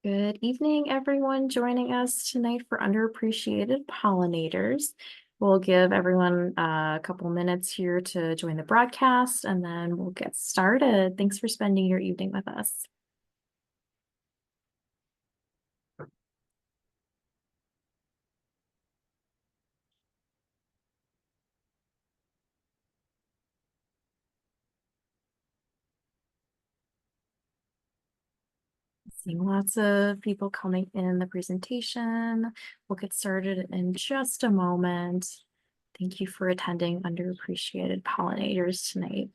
Good evening, everyone joining us tonight for Underappreciated Pollinators. We'll give everyone a couple minutes here to join the broadcast, and then we'll get started. Thanks for spending your evening with us. Seeing lots of people coming in the presentation. We'll get started in just a moment. Thank you for attending Underappreciated Pollinators tonight.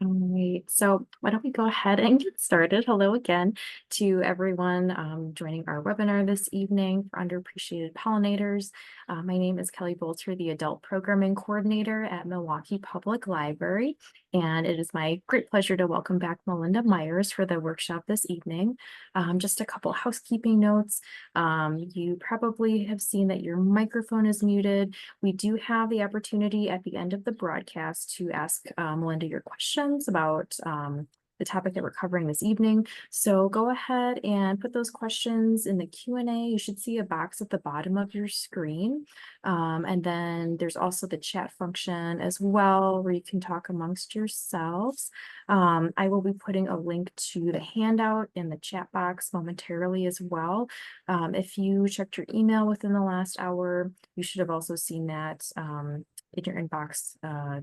All right, so why don't we go ahead and get started? Hello again to everyone joining our webinar this evening for Underappreciated Pollinators. My name is Kelly Bolter, the Adult Programming Coordinator at Milwaukee Public Library, and it is my great pleasure to welcome back Melinda Myers for the workshop this evening. Just a couple housekeeping notes. You probably have seen that your microphone is muted. We do have the opportunity at the end of the broadcast to ask Melinda your questions about the topic that we're covering this evening. So go ahead and put those questions in the Q&A. You should see a box at the bottom of your screen. And then there's also the chat function as well, where you can talk amongst yourselves. I will be putting a link to the handout in the chat box momentarily as well. If you checked your email within the last hour, you should have also seen that in your inbox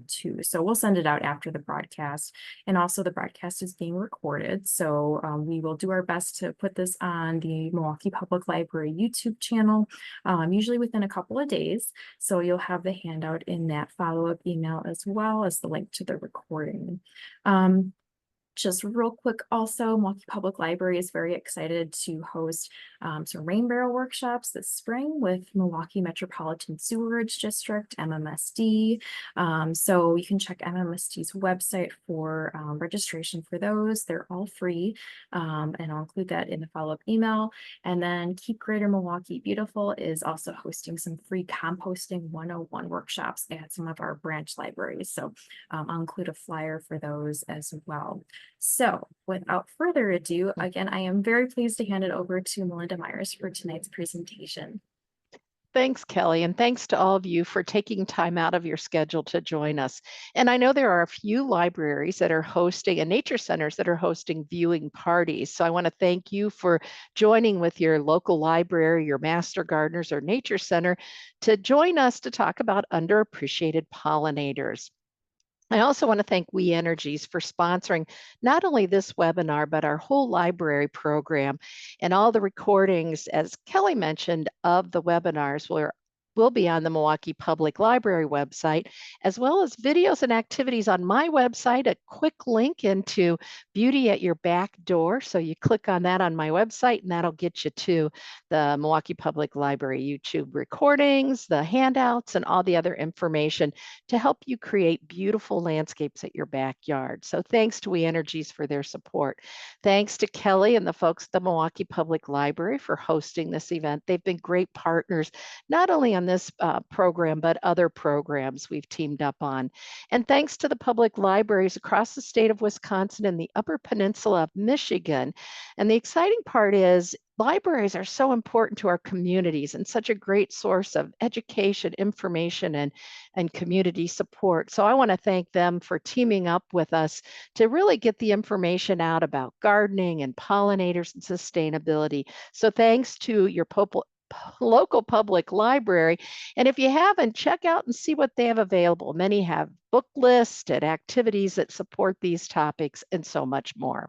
too. So we'll send it out after the broadcast. And also the broadcast is being recorded. So we will do our best to put this on the Milwaukee Public Library YouTube channel, usually within a couple of days. So you'll have the handout in that follow-up email as well as the link to the recording. Just real quick also, Milwaukee Public Library is very excited to host some rain barrel workshops this spring with Milwaukee Metropolitan Sewerage District, MMSD. So you can check MMSD's website for registration for those. They're all free, and I'll include that in the follow-up email. And then Keep Greater Milwaukee Beautiful is also hosting some free composting 101 workshops at some of our branch libraries. So I'll include a flyer for those as well. So without further ado, again, I am very pleased to hand it over to Melinda Myers for tonight's presentation. Thanks, Kelly, and thanks to all of you for taking time out of your schedule to join us. And I know there are a few libraries that are hosting and nature centers that are hosting viewing parties. So I want to thank you for joining with your local library, your master gardeners or nature center to join us to talk about underappreciated pollinators. I also want to thank We Energies for sponsoring not only this webinar, but our whole library program and all the recordings, as Kelly mentioned, of the webinars will be on the Milwaukee Public Library website, as well as videos and activities on my website, a quick link into Beauty at Your Back Door. So you click on that on my website and that'll get you to the Milwaukee Public Library YouTube recordings, the handouts, and all the other information to help you create beautiful landscapes at your backyard. So thanks to We Energies for their support. Thanks to Kelly and the folks at the Milwaukee Public Library for hosting this event. They've been great partners, not only on this program, but other programs we've teamed up on. And thanks to the public libraries across the state of Wisconsin and the Upper Peninsula of Michigan. And the exciting part is libraries are so important to our communities and such a great source of education, information, and community support. So I want to thank them for teaming up with us to really get the information out about gardening and pollinators and sustainability. So thanks to your local public library. And if you haven't, check out and see what they have available. Many have book lists and activities that support these topics and so much more.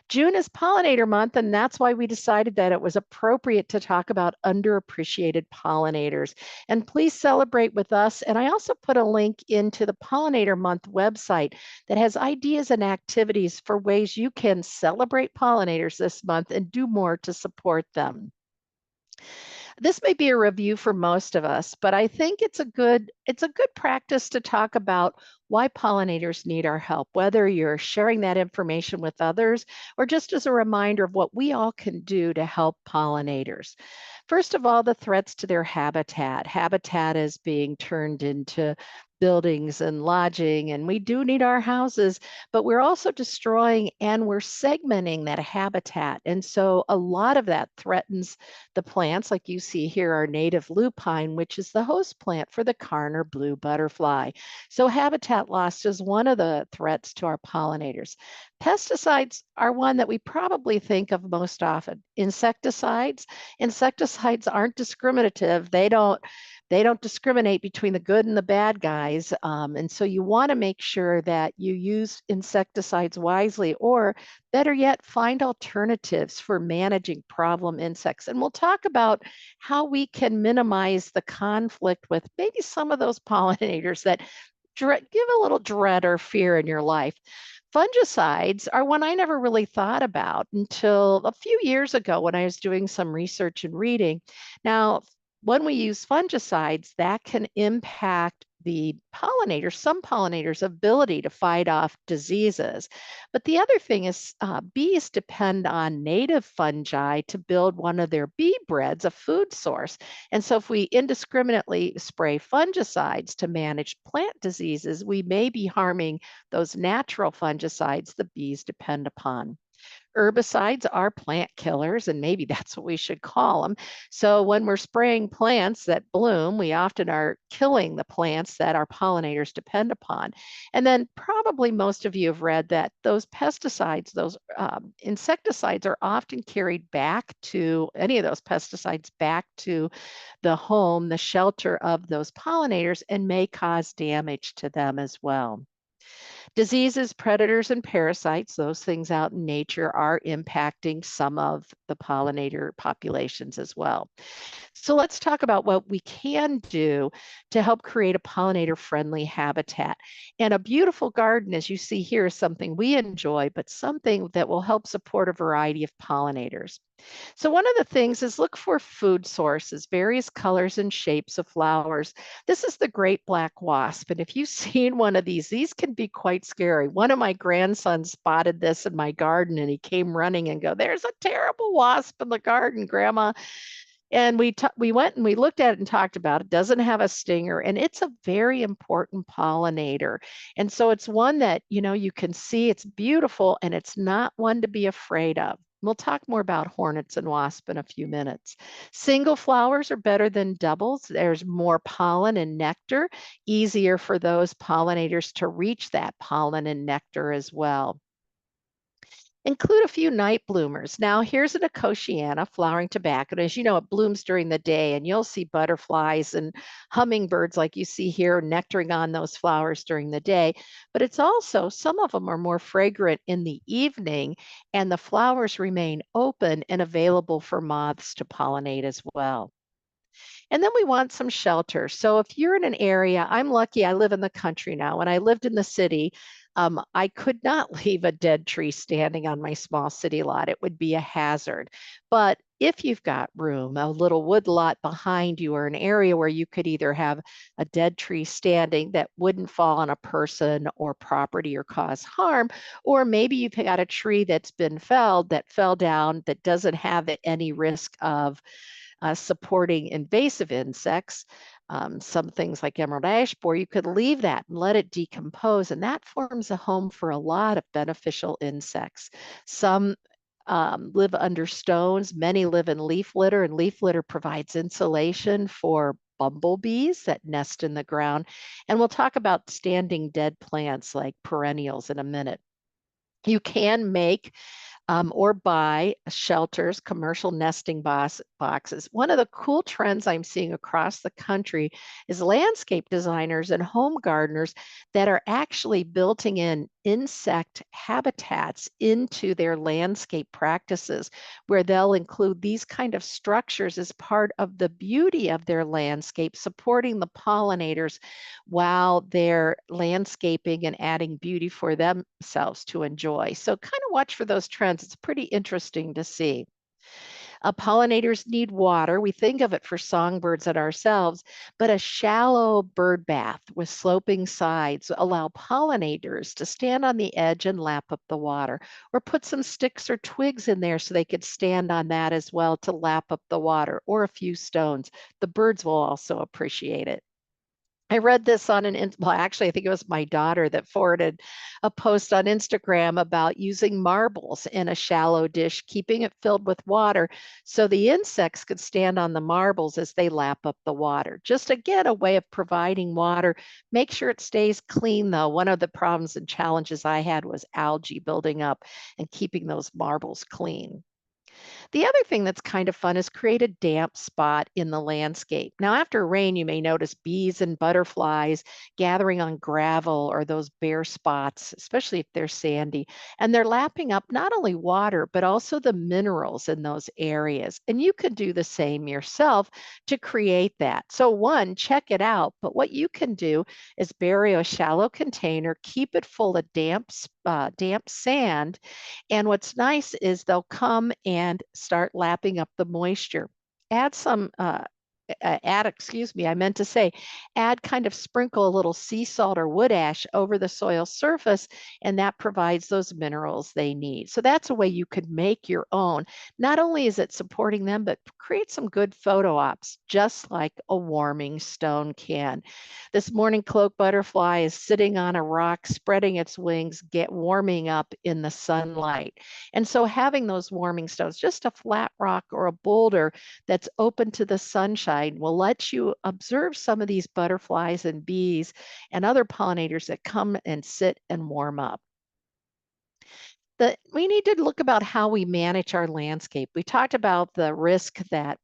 June is pollinator month, and that's why we decided that it was appropriate to talk about underappreciated pollinators. And please celebrate with us. And I also put a link into the Pollinator Month website that has ideas and activities for ways you can celebrate pollinators this month and do more to support them. This may be a review for most of us, but I think it's a good practice to talk about why pollinators need our help, whether you're sharing that information with others or just as a reminder of what we all can do to help pollinators. First of all, the threats to their habitat. Habitat is being turned into buildings and lodging, and we do need our houses, but we're also destroying and we're segmenting that habitat. And so a lot of that threatens the plants, like you see here, our native lupine, which is the host plant for the carn or blue butterfly. So habitat loss is one of the threats to our pollinators. Pesticides are one that we probably think of most often. Insecticides aren't discriminative. They don't discriminate between the good and the bad guys. And so you want to make sure that you use insecticides wisely, or better yet, find alternatives for managing problem insects. And we'll talk about how we can minimize the conflict with maybe some of those pollinators that give a little dread or fear in your life. Fungicides are one I never really thought about until a few years ago when I was doing some research and reading. Now, when we use fungicides, that can impact some pollinators' ability to fight off diseases. But the other thing is, bees depend on native fungi to build one of their bee breads, a food source. And so, if we indiscriminately spray fungicides to manage plant diseases, we may be harming those natural fungicides the bees depend upon. Herbicides are plant killers, and maybe that's what we should call them. So, when we're spraying plants that bloom, we often are killing the plants that our pollinators depend upon. And then, probably most of you have read that those pesticides, those insecticides, are often carried back to any of those pesticides back to the home, the shelter of those pollinators, and may cause damage to them as well. Diseases, predators, and parasites, those things out in nature, are impacting some of the pollinator populations as well. So let's talk about what we can do to help create a pollinator friendly habitat. And a beautiful garden, as you see here, is something we enjoy, but something that will help support a variety of pollinators. So one of the things is look for food sources, various colors and shapes of flowers. This is the great black wasp. And if you've seen one of these can be quite scary. One of my grandsons spotted this in my garden and he came running and go, "There's a terrible wasp in the garden, Grandma." And we went and we looked at it and talked about it. Doesn't have a stinger, and it's a very important pollinator. And so it's one that, you can see it's beautiful and it's not one to be afraid of. We'll talk more about hornets and wasps in a few minutes. Single flowers are better than doubles. There's more pollen and nectar, easier for those pollinators to reach that pollen and nectar as well. Include a few night bloomers. Now, here's an Acaciana flowering tobacco. And as you know, it blooms during the day, and you'll see butterflies and hummingbirds, like you see here, nectaring on those flowers during the day. But it's also, some of them are more fragrant in the evening, and the flowers remain open and available for moths to pollinate as well. And then we want some shelter. So if you're in an area, I'm lucky I live in the country now. When I lived in the city, I could not leave a dead tree standing on my small city lot. It would be a hazard. But if you've got room, a little wood lot behind you, or an area where you could either have a dead tree standing that wouldn't fall on a person or property or cause harm, or maybe you've got a tree that's been felled that fell down that doesn't have any risk of supporting invasive insects, some things like emerald ash borer, you could leave that and let it decompose, and that forms a home for a lot of beneficial insects. Some live under stones, many live in leaf litter, and leaf litter provides insulation for bumblebees that nest in the ground. And we'll talk about standing dead plants like perennials in a minute. You can make or buy shelters, commercial nesting boxes. One of the cool trends I'm seeing across the country is landscape designers and home gardeners that are actually building in insect habitats into their landscape practices, where they'll include these kind of structures as part of the beauty of their landscape, supporting the pollinators while they're landscaping and adding beauty for themselves to enjoy. So kind of watch for those trends. It's pretty interesting to see. Pollinators need water. We think of it for songbirds and ourselves, but a shallow bird bath with sloping sides allow pollinators to stand on the edge and lap up the water, or put some sticks or twigs in there so they could stand on that as well to lap up the water, or a few stones. The birds will also appreciate it. I read this on well, actually, I think it was my daughter that forwarded a post on Instagram about using marbles in a shallow dish, keeping it filled with water so the insects could stand on the marbles as they lap up the water. Just again, a way of providing water. Make sure it stays clean, though. One of the problems and challenges I had was algae building up and keeping those marbles clean. The other thing that's kind of fun is create a damp spot in the landscape. Now, after rain, you may notice bees and butterflies gathering on gravel or those bare spots, especially if they're sandy. And they're lapping up not only water, but also the minerals in those areas. And you could do the same yourself to create that. So, one, check it out. But what you can do is bury a shallow container, keep it full of damp sand, and what's nice is they'll come and start lapping up the moisture. Add some, excuse me, I meant to say, add kind of sprinkle a little sea salt or wood ash over the soil surface, and that provides those minerals they need. So that's a way you could make your own. Not only is it supporting them, but create some good photo ops, just like a warming stone can. This morning cloak butterfly is sitting on a rock, spreading its wings, warming up in the sunlight. And so having those warming stones, just a flat rock or a boulder that's open to the sunshine, will let you observe some of these butterflies and bees and other pollinators that come and sit and warm up. We need to look about how we manage our landscape. We talked about the risk that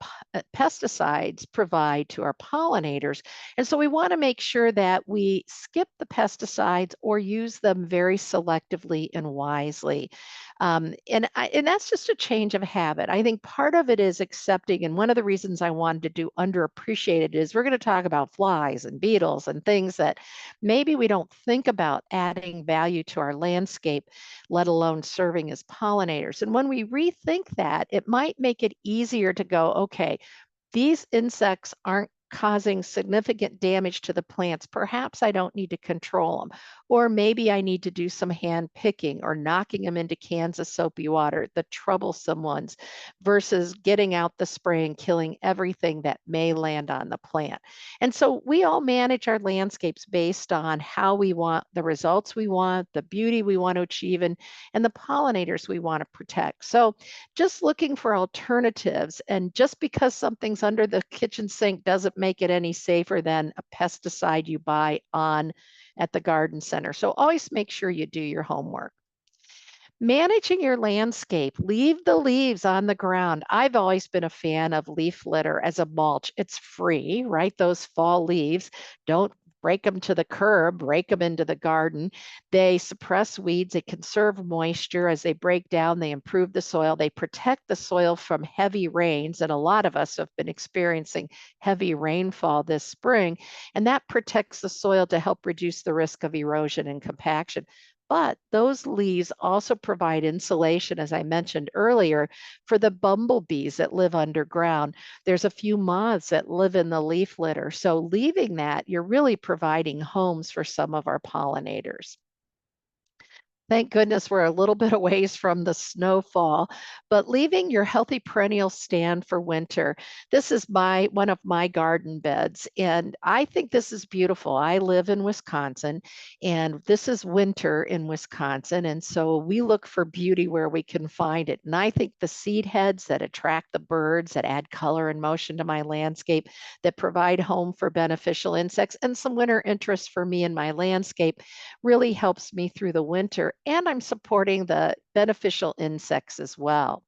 pesticides provide to our pollinators. And so we want to make sure that we skip the pesticides or use them very selectively and wisely. And that's just a change of habit. I think part of it is accepting, and one of the reasons I wanted to do underappreciated is we're going to talk about flies and beetles and things that maybe we don't think about adding value to our landscape, let alone serving as pollinators. And when we rethink that, it might make it easier to go, okay, these insects aren't causing significant damage to the plants. Perhaps I don't need to control them. Or maybe I need to do some hand picking or knocking them into cans of soapy water, the troublesome ones, versus getting out the spray and killing everything that may land on the plant. And so we all manage our landscapes based on how we want the results we want, the beauty we want to achieve, and the pollinators we want to protect. So just looking for alternatives. And just because something's under the kitchen sink doesn't make it any safer than a pesticide you buy on at the garden center. So always make sure you do your homework. Managing your landscape, leave the leaves on the ground. I've always been a fan of leaf litter as a mulch. It's free, right? Those fall leaves. Don't break them to the curb, break them into the garden. They suppress weeds, they conserve moisture. As they break down, they improve the soil, they protect the soil from heavy rains. And a lot of us have been experiencing heavy rainfall this spring, and that protects the soil to help reduce the risk of erosion and compaction. But those leaves also provide insulation, as I mentioned earlier, for the bumblebees that live underground. There's a few moths that live in the leaf litter. So leaving that, you're really providing homes for some of our pollinators. Thank goodness we're a little bit a ways from the snowfall, but leaving your healthy perennial stand for winter. This is one of my garden beds, and I think this is beautiful. I live in Wisconsin, and this is winter in Wisconsin, and so we look for beauty where we can find it. And I think the seed heads that attract the birds, that add color and motion to my landscape, that provide home for beneficial insects and some winter interest for me in my landscape really helps me through the winter. and I'm supporting the beneficial insects as well.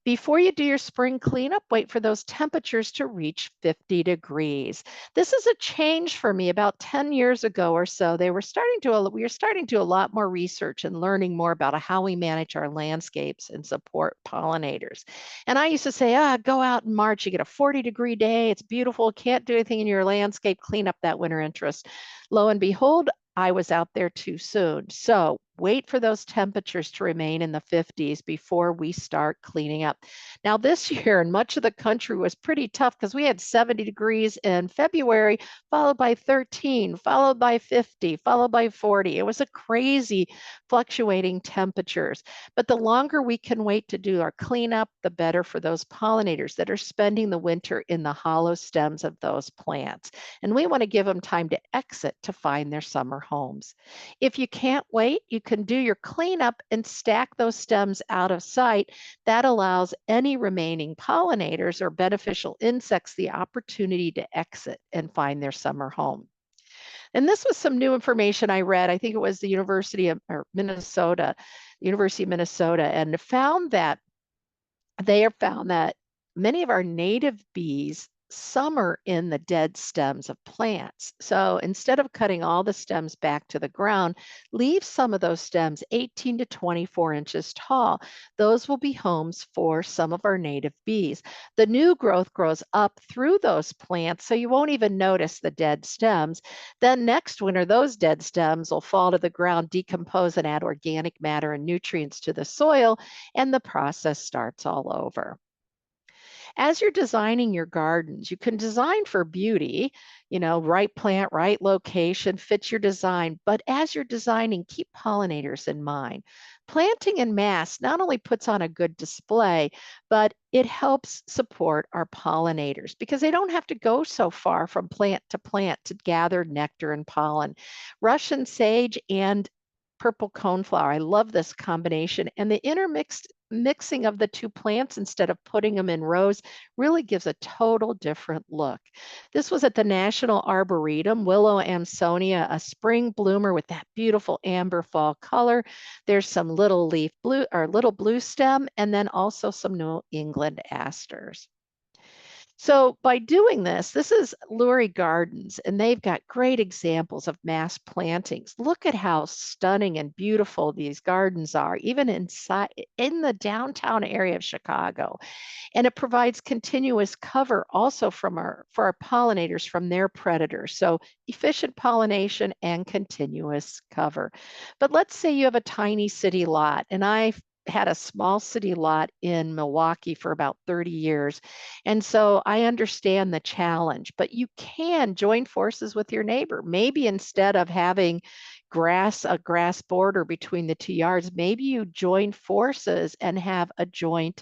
Before you do your spring cleanup, wait for those temperatures to reach 50 degrees. This is a change for me about 10 years ago or so. We were starting to do a lot more research and learning more about how we manage our landscapes and support pollinators. And I used to say, go out in March, you get a 40-degree day, it's beautiful, can't do anything in your landscape, clean up that winter interest. Lo and behold, I was out there too soon. So wait for those temperatures to remain in the 50s before we start cleaning up. Now, this year in much of the country was pretty tough because we had 70 degrees in February, followed by 13, followed by 50, followed by 40. It was a crazy fluctuating temperatures. But the longer we can wait to do our cleanup, the better for those pollinators that are spending the winter in the hollow stems of those plants. And we want to give them time to exit to find their summer homes. If you can't wait, you can do your cleanup and stack those stems out of sight. That allows any remaining pollinators or beneficial insects the opportunity to exit and find their summer home. And this was some new information I read. I think it was the University of Minnesota, and they have found that many of our native bees summer in the dead stems of plants. So instead of cutting all the stems back to the ground, leave some of those stems 18 to 24 inches tall. Those will be homes for some of our native bees. The new growth grows up through those plants, so you won't even notice the dead stems. Then next winter, those dead stems will fall to the ground, decompose, and add organic matter and nutrients to the soil, and the process starts all over. As you're designing your gardens, you can design for beauty, right plant, right location, fits your design. But as you're designing, keep pollinators in mind. Planting in mass not only puts on a good display, but it helps support our pollinators because they don't have to go so far from plant to gather nectar and pollen. Russian sage and purple coneflower. I love this combination. And the intermixed mixing of the two plants instead of putting them in rows really gives a total different look. This was at the National Arboretum, Willow Amsonia, a spring bloomer with that beautiful amber fall color. There's some little leaf blue or little blue stem, and then also some New England asters. So by doing this, this is Lurie Gardens, and they've got great examples of mass plantings. Look at how stunning and beautiful these gardens are, even inside in the downtown area of Chicago. And it provides continuous cover also for our pollinators from their predators. So efficient pollination and continuous cover. But let's say you have a tiny city lot, and I had a small city lot in Milwaukee for about 30 years. And so I understand the challenge, but you can join forces with your neighbor. Maybe instead of having a grass border between the two yards, maybe you join forces and have a joint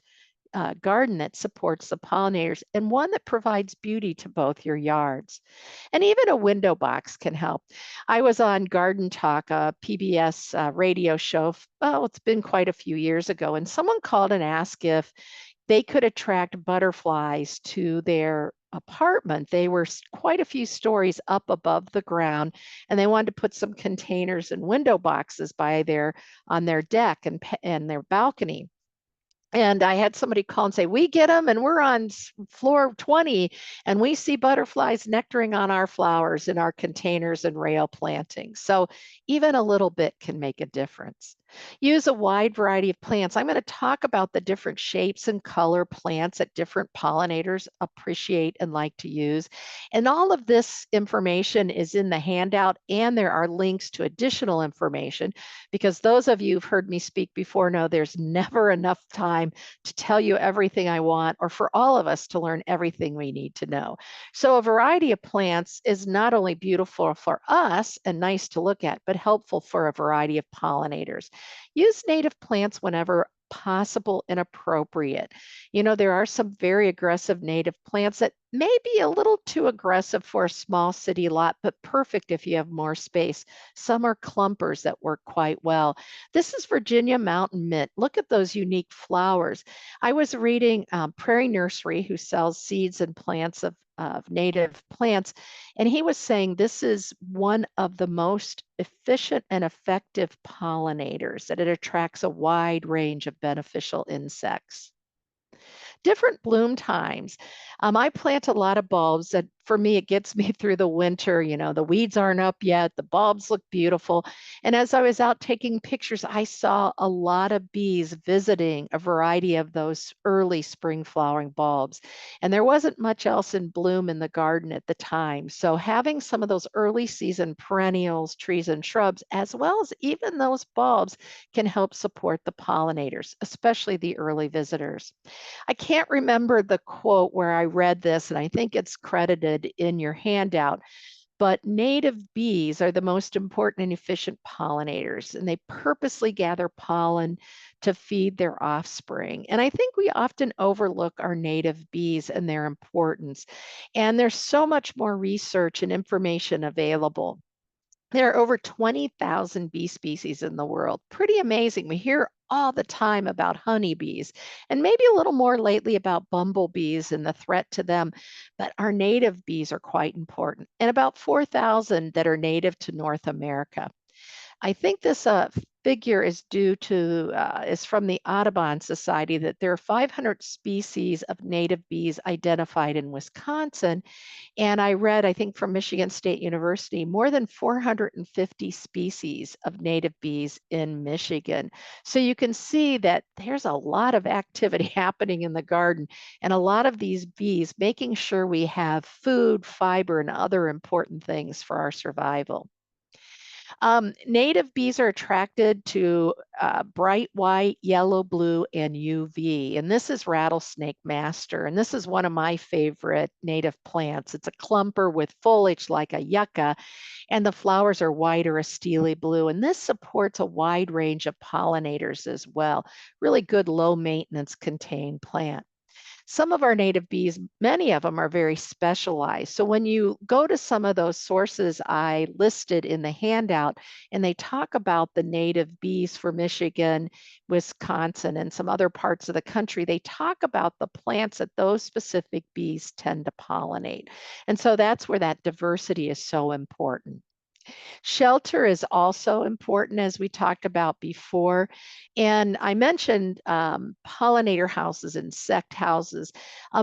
garden that supports the pollinators and one that provides beauty to both your yards. And even a window box can help. I was on Garden Talk, a PBS radio show. Oh, it's been quite a few years ago. And someone called and asked if they could attract butterflies to their apartment. They were quite a few stories up above the ground, and they wanted to put some containers and window boxes on their deck and their balcony. And I had somebody call and say, we get them and we're on floor 20 and we see butterflies nectaring on our flowers in our containers and rail plantings. So even a little bit can make a difference. Use a wide variety of plants. I'm going to talk about the different shapes and color plants that different pollinators appreciate and like to use. And all of this information is in the handout, and there are links to additional information because those of you who've heard me speak before know there's never enough time to tell you everything I want or for all of us to learn everything we need to know. So a variety of plants is not only beautiful for us and nice to look at, but helpful for a variety of pollinators. Use native plants whenever possible and appropriate. There are some very aggressive native plants that Maybe a little too aggressive for a small city lot, but perfect if you have more space. Some are clumpers that work quite well. This is Virginia Mountain Mint. Look at those unique flowers. I was reading Prairie Nursery, who sells seeds and plants of native plants, and he was saying this is one of the most efficient and effective pollinators, that it attracts a wide range of beneficial insects. Different bloom times. I plant a lot of bulbs that for me, it gets me through the winter. You know, the weeds aren't up yet, the bulbs look beautiful. And as I was out taking pictures, I saw a lot of bees visiting a variety of those early spring flowering bulbs. And there wasn't much else in bloom in the garden at the time. So having some of those early season perennials, trees, and shrubs, as well as even those bulbs, can help support the pollinators, especially the early visitors. I can't remember the quote where I read this, and I think it's credited in your handout, but native bees are the most important and efficient pollinators, and they purposely gather pollen to feed their offspring. And I think we often overlook our native bees and their importance. And there's so much more research and information available. There are over 20,000 bee species in the world. Pretty amazing. We hear all the time about honeybees and maybe a little more lately about bumblebees and the threat to them. But our native bees are quite important, and about 4,000 that are native to North America. I think this figure is from the Audubon Society, that there are 500 species of native bees identified in Wisconsin. And I read, I think from Michigan State University, more than 450 species of native bees in Michigan. So you can see that there's a lot of activity happening in the garden, and a lot of these bees making sure we have food, fiber, and other important things for our survival. Native bees are attracted to bright white, yellow, blue, and UV. And this is rattlesnake master. And this is one of my favorite native plants. It's a clumper with foliage like a yucca, and the flowers are white or a steely blue. And this supports a wide range of pollinators as well. Really good low maintenance contained plant. Some of our native bees, many of them are very specialized. So when you go to some of those sources I listed in the handout, and they talk about the native bees for Michigan, Wisconsin, and some other parts of the country, they talk about the plants that those specific bees tend to pollinate. And so that's where that diversity is so important. Shelter is also important, as we talked about before. And I mentioned pollinator houses, insect houses.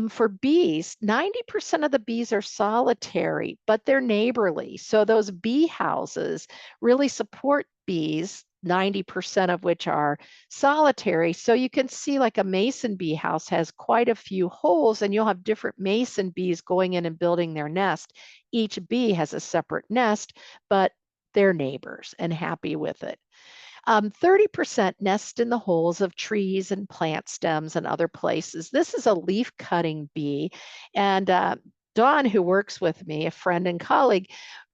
For bees, 90% of the bees are solitary, but they're neighborly. So those bee houses really support bees, 90% of which are solitary. So you can see like a mason bee house has quite a few holes, and you'll have different mason bees going in and building their nest. Each bee has a separate nest, but they're neighbors and happy with it. 30% nest in the holes of trees and plant stems and other places. This is a leaf cutting bee. And Dawn, who works with me, a friend and colleague,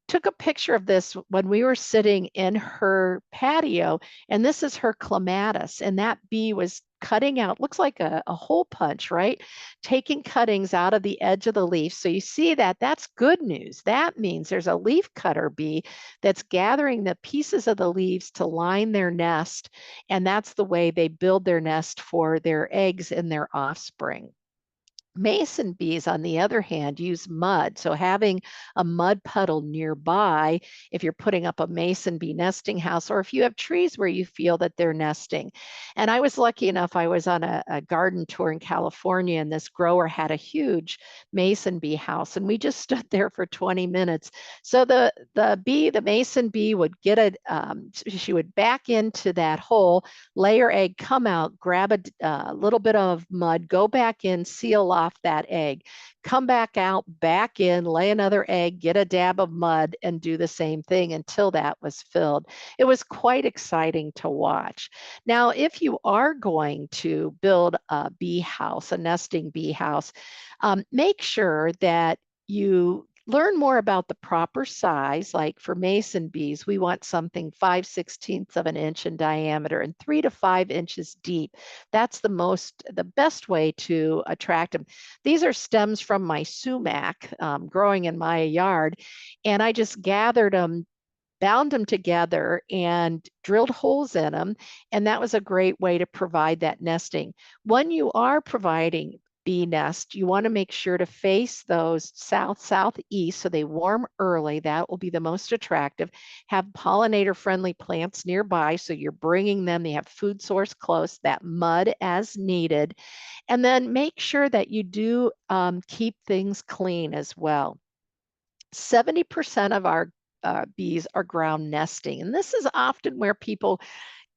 took a picture of this when we were sitting in her patio, and this is her clematis, and that bee was cutting out, looks like a hole punch, right? Taking cuttings out of the edge of the leaf. So you see that, that's good news. That means there's a leaf cutter bee that's gathering the pieces of the leaves to line their nest, and that's the way they build their nest for their eggs and their offspring. Mason bees, on the other hand, use mud. So having a mud puddle nearby, if you're putting up a mason bee nesting house, or if you have trees where you feel that they're nesting. And I was lucky enough, I was on a garden tour in California, and this grower had a huge mason bee house, and we just stood there for 20 minutes. So the mason bee would get she would back into that hole, lay her egg, come out, grab a little bit of mud, go back in, seal off that egg, come back out, back in, lay another egg, get a dab of mud, and do the same thing until that was filled. It was quite exciting to watch. Now, if you are going to build a bee house, a nesting bee house, make sure that you learn more about the proper size. Like for mason bees, we want something 5/16 of an inch in diameter and 3 to 5 inches deep. That's the best way to attract them. These are stems from my sumac growing in my yard, and I just gathered them, bound them together, and drilled holes in them. And that was a great way to provide that nesting. When you are providing bee nest, you want to make sure to face those southeast so they warm early. That will be the most attractive. Have pollinator friendly plants nearby so you're bringing them, they have food source close, that mud as needed. And then make sure that you do keep things clean as well. 70% of our bees are ground nesting. And this is often where people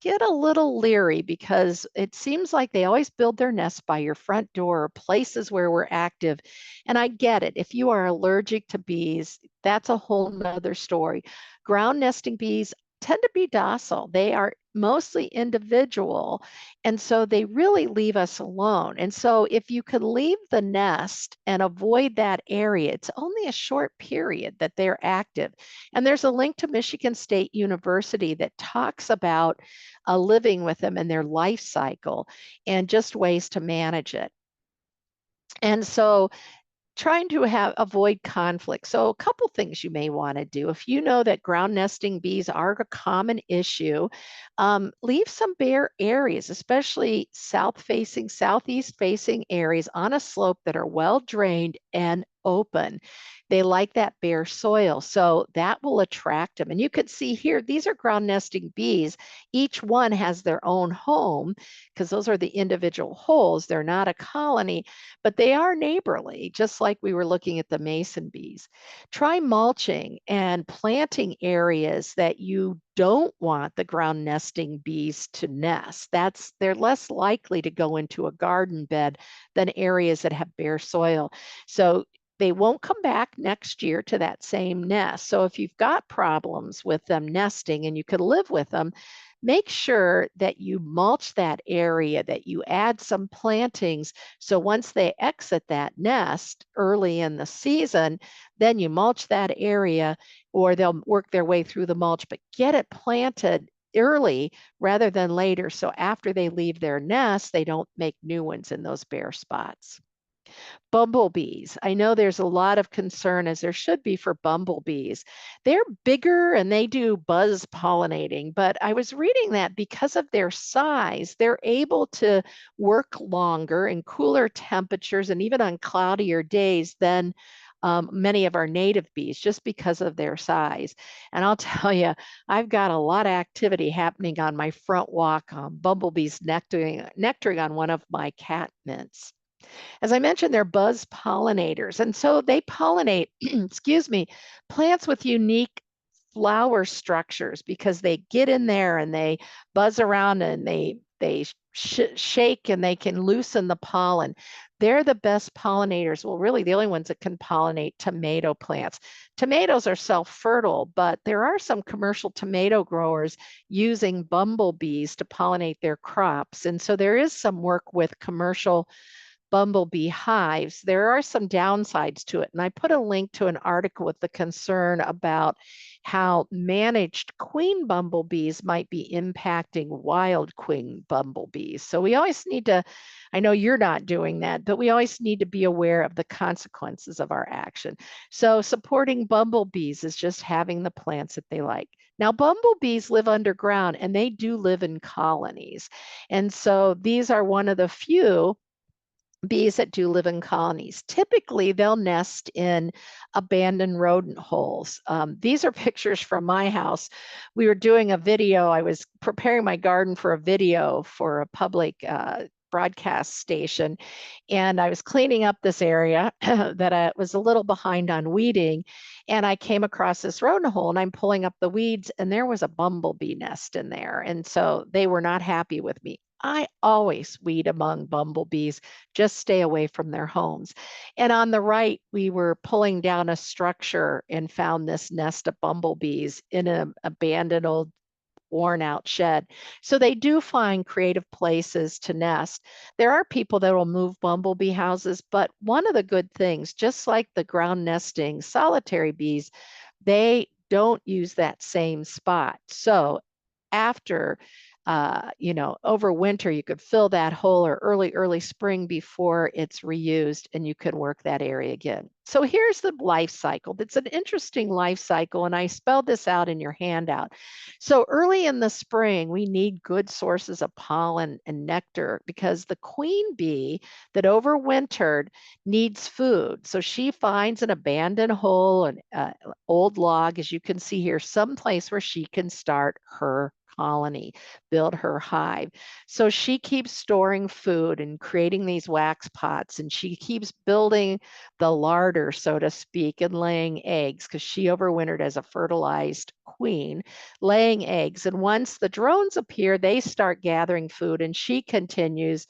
get a little leery because it seems like they always build their nests by your front door or places where we're active. And I get it. If you are allergic to bees, that's a whole nother story. Ground nesting bees tend to be docile. They are mostly individual. And so they really leave us alone. And so if you can leave the nest and avoid that area, it's only a short period that they're active. And there's a link to Michigan State University that talks about living with them and their life cycle and just ways to manage it. And so trying to avoid conflict. So a couple things you may want to do. If you know that ground nesting bees are a common issue, leave some bare areas, especially southeast facing areas on a slope that are well drained and open. They like that bare soil, so that will attract them. And you can see here, these are ground nesting bees. Each one has their own home because those are the individual holes. They're not a colony, but they are neighborly, just like we were looking at the mason bees. Try mulching and planting areas that you don't want the ground nesting bees to nest. They're less likely to go into a garden bed than areas that have bare soil. So they won't come back next year to that same nest. So if you've got problems with them nesting and you could live with them, make sure that you mulch that area, that you add some plantings. So once they exit that nest early in the season, then you mulch that area, or they'll work their way through the mulch, but get it planted early rather than later. So after they leave their nest, they don't make new ones in those bare spots. Bumblebees. I know there's a lot of concern, as there should be, for bumblebees. They're bigger and they do buzz pollinating, but I was reading that because of their size, they're able to work longer in cooler temperatures and even on cloudier days than many of our native bees, just because of their size. And I'll tell you, I've got a lot of activity happening on my front walk, bumblebees nectaring on one of my catmints. As I mentioned, they're buzz pollinators. And so they pollinate, excuse me, plants with unique flower structures because they get in there and they buzz around and they shake and they can loosen the pollen. They're the best pollinators. Well, really the only ones that can pollinate tomato plants. Tomatoes are self-fertile, but there are some commercial tomato growers using bumblebees to pollinate their crops. And so there is some work with commercial bumblebee hives. There are some downsides to it. And I put a link to an article with the concern about how managed queen bumblebees might be impacting wild queen bumblebees. So we always need to, I know you're not doing that, but we always need to be aware of the consequences of our action. So supporting bumblebees is just having the plants that they like. Now, bumblebees live underground and they do live in colonies. And so these are one of the few bees that do live in colonies. Typically, they'll nest in abandoned rodent holes. These are pictures from my house. We were doing a video. I was preparing my garden for a video for a public broadcast station, and I was cleaning up this area that I was a little behind on weeding, and I came across this rodent hole, and I'm pulling up the weeds, and there was a bumblebee nest in there, and so they were not happy with me. I always weed among bumblebees, just stay away from their homes. And on the right, we were pulling down a structure and found this nest of bumblebees in an abandoned old worn out shed. So they do find creative places to nest. There are people that will move bumblebee houses, but one of the good things, just like the ground nesting solitary bees, they don't use that same spot. So after over winter, you could fill that hole, or early spring before it's reused, and you can work that area again. So here's the life cycle. It's an interesting life cycle, and I spelled this out in your handout. So early in the spring, we need good sources of pollen and nectar because the queen bee that overwintered needs food. So she finds an abandoned hole, an old log, as you can see here, someplace where she can start her colony, build her hive. So she keeps storing food and creating these wax pots, and she keeps building the larder, so to speak, and laying eggs because she overwintered as a fertilized queen, laying eggs. And once the drones appear, they start gathering food, and she continues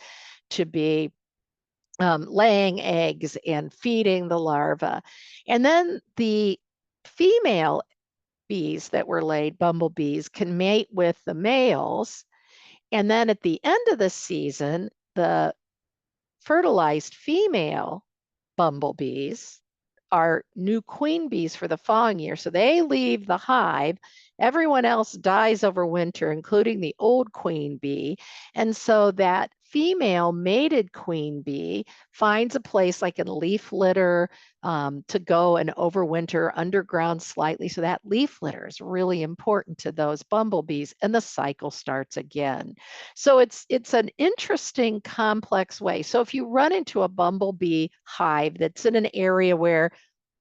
to be laying eggs and feeding the larva. And then the female bees that were laid, bumblebees, can mate with the males. And then at the end of the season, the fertilized female bumblebees are new queen bees for the following year. So they leave the hive. Everyone else dies over winter, including the old queen bee. And so that female mated queen bee finds a place like in leaf litter to go and overwinter underground slightly. So that leaf litter is really important to those bumblebees, and the cycle starts again. So it's an interesting, complex way. So if you run into a bumblebee hive that's in an area where,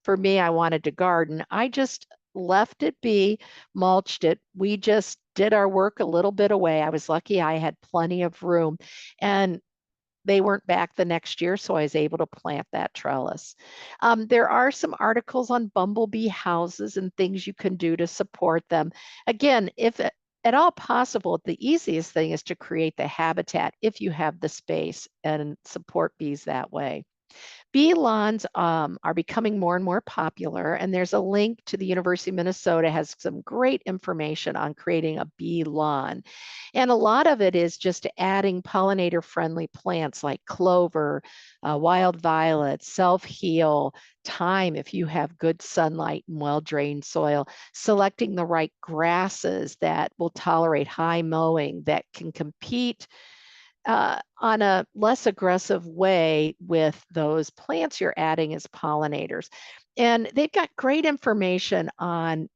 for me, I wanted to garden, I just left it be, mulched it. We just did our work a little bit away. I was lucky I had plenty of room, and they weren't back the next year, so I was able to plant that trellis. There are some articles on bumblebee houses and things you can do to support them. Again, if at all possible, the easiest thing is to create the habitat if you have the space and support bees that way. Bee lawns are becoming more and more popular, and there's a link to the University of Minnesota has some great information on creating a bee lawn. And a lot of it is just adding pollinator-friendly plants like clover, wild violet, self-heal, thyme if you have good sunlight and well-drained soil, selecting the right grasses that will tolerate high mowing, that can compete on a less aggressive way with those plants you're adding as pollinators. And they've got great information on,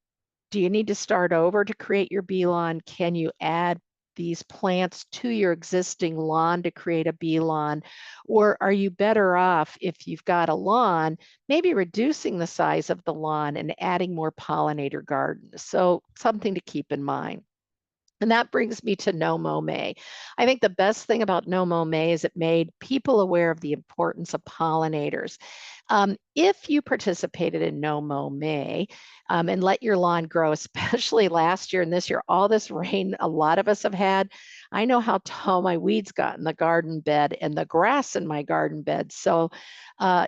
do you need to start over to create your bee lawn? Can you add these plants to your existing lawn to create a bee lawn? Or are you better off, if you've got a lawn, maybe reducing the size of the lawn and adding more pollinator gardens? So something to keep in mind. And that brings me to No Mow May. I think the best thing about No Mow May is it made people aware of the importance of pollinators. If you participated in No Mow May and let your lawn grow, especially last year and this year, all this rain a lot of us have had, I know how tall my weeds got in the garden bed and the grass in my garden bed. So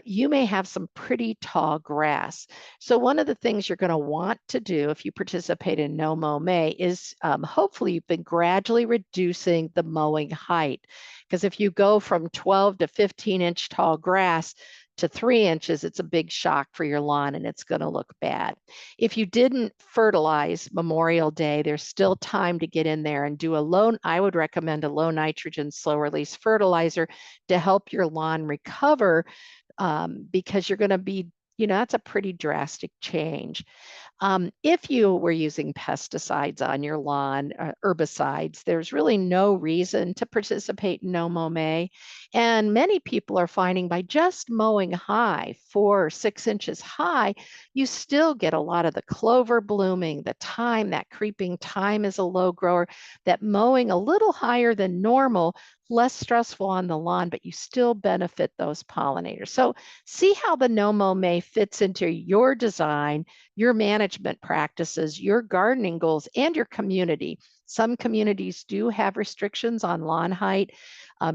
you may have some pretty tall grass. So one of the things you're going to want to do if you participate in No Mow May is hopefully you've been gradually reducing the mowing height. Because if you go from 12 to 15-inch tall grass to 3 inches, it's a big shock for your lawn and it's going to look bad. If you didn't fertilize Memorial Day, there's still time to get in there and do I would recommend a low nitrogen, slow release fertilizer to help your lawn recover because you're going to be, that's a pretty drastic change. If you were using pesticides on your lawn, herbicides, there's really no reason to participate in No Mow May. And many people are finding by just mowing high, 4 or 6 inches high, you still get a lot of the clover blooming, the thyme, that creeping thyme is a low grower, that mowing a little higher than normal, less stressful on the lawn, but you still benefit those pollinators. So see how the No Mow May fits into your design, your management practices, your gardening goals, and your community. Some communities do have restrictions on lawn height.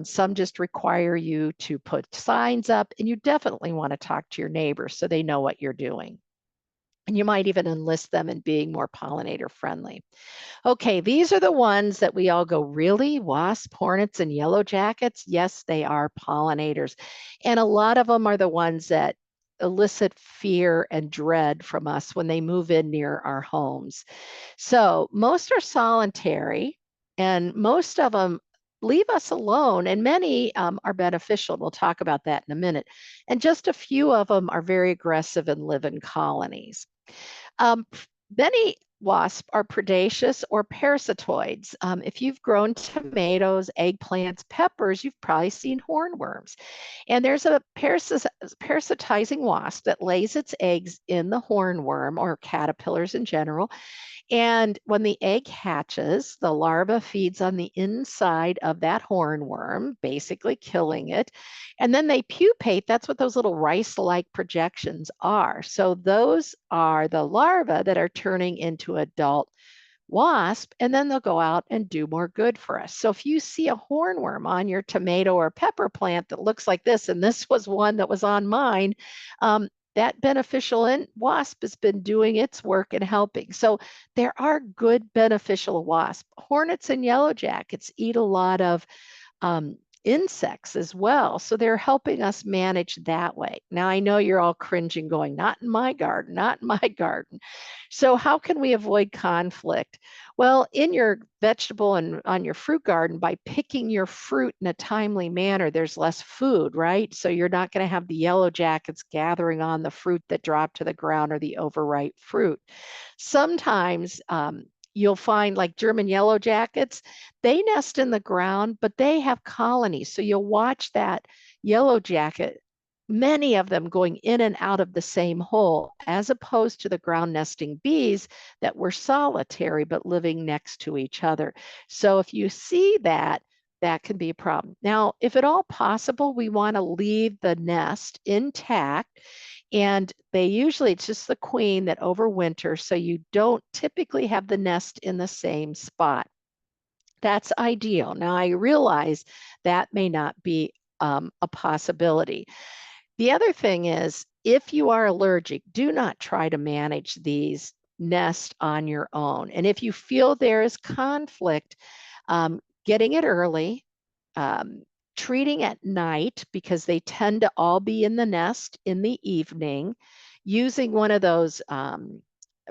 Some just require you to put signs up, and you definitely want to talk to your neighbors so they know what you're doing. And you might even enlist them in being more pollinator friendly. Okay, these are the ones that we all go, really? Wasp, hornets, and yellow jackets? Yes, they are pollinators. And a lot of them are the ones that elicit fear and dread from us when they move in near our homes. So most are solitary, and most of them leave us alone, and many are beneficial. We'll talk about that in a minute. And just a few of them are very aggressive and live in colonies. Um, Many wasps are predaceous or parasitoids. If you've grown tomatoes, eggplants, peppers, you've probably seen hornworms. And there's a parasitizing wasp that lays its eggs in the hornworm or caterpillars in general. And when the egg hatches, the larva feeds on the inside of that hornworm, basically killing it. And then they pupate. That's what those little rice-like projections are. So those are the larvae that are turning into adult wasp, and then they'll go out and do more good for us. So if you see a hornworm on your tomato or pepper plant that looks like this, and this was one that was on mine, that beneficial wasp has been doing its work and helping. So there are good beneficial wasps. Hornets and yellow jackets eat a lot of um, insects as well. So they're helping us manage that way. Now I know you're all cringing, going, not in my garden, not in my garden. So how can we avoid conflict? Well, in your vegetable and on your fruit garden, by picking your fruit in a timely manner, there's less food, right? So you're not going to have the yellow jackets gathering on the fruit that dropped to the ground or the overripe fruit. Sometimes you'll find like German yellow jackets, they nest in the ground, but they have colonies. So you'll watch that yellow jacket, many of them going in and out of the same hole, as opposed to the ground nesting bees that were solitary but living next to each other. So if you see that, that can be a problem. Now, if at all possible, we want to leave the nest intact. And they usually, it's just the queen that overwinters, so you don't typically have the nest in the same spot. That's ideal. Now, I realize that may not be a possibility. The other thing is, if you are allergic, do not try to manage these nests on your own. And if you feel there is conflict, getting it early, um, treating at night, because they tend to all be in the nest in the evening, using one of those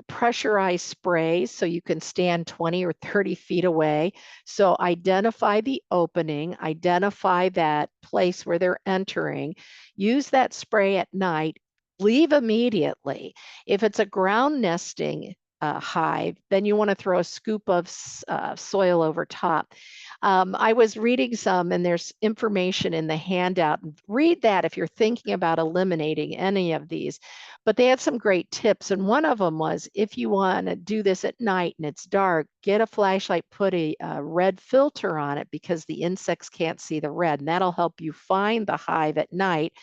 pressurized sprays so you can stand 20 or 30 feet away. So identify the opening, identify that place where they're entering, use that spray at night, leave immediately. If it's a ground nesting hive, then you want to throw a scoop of soil over top. I was reading some, and there's information in the handout. Read that if you're thinking about eliminating any of these. But they had some great tips. And one of them was, if you want to do this at night and it's dark, get a flashlight, put a red filter on it, because the insects can't see the red. And that'll help you find the hive at night.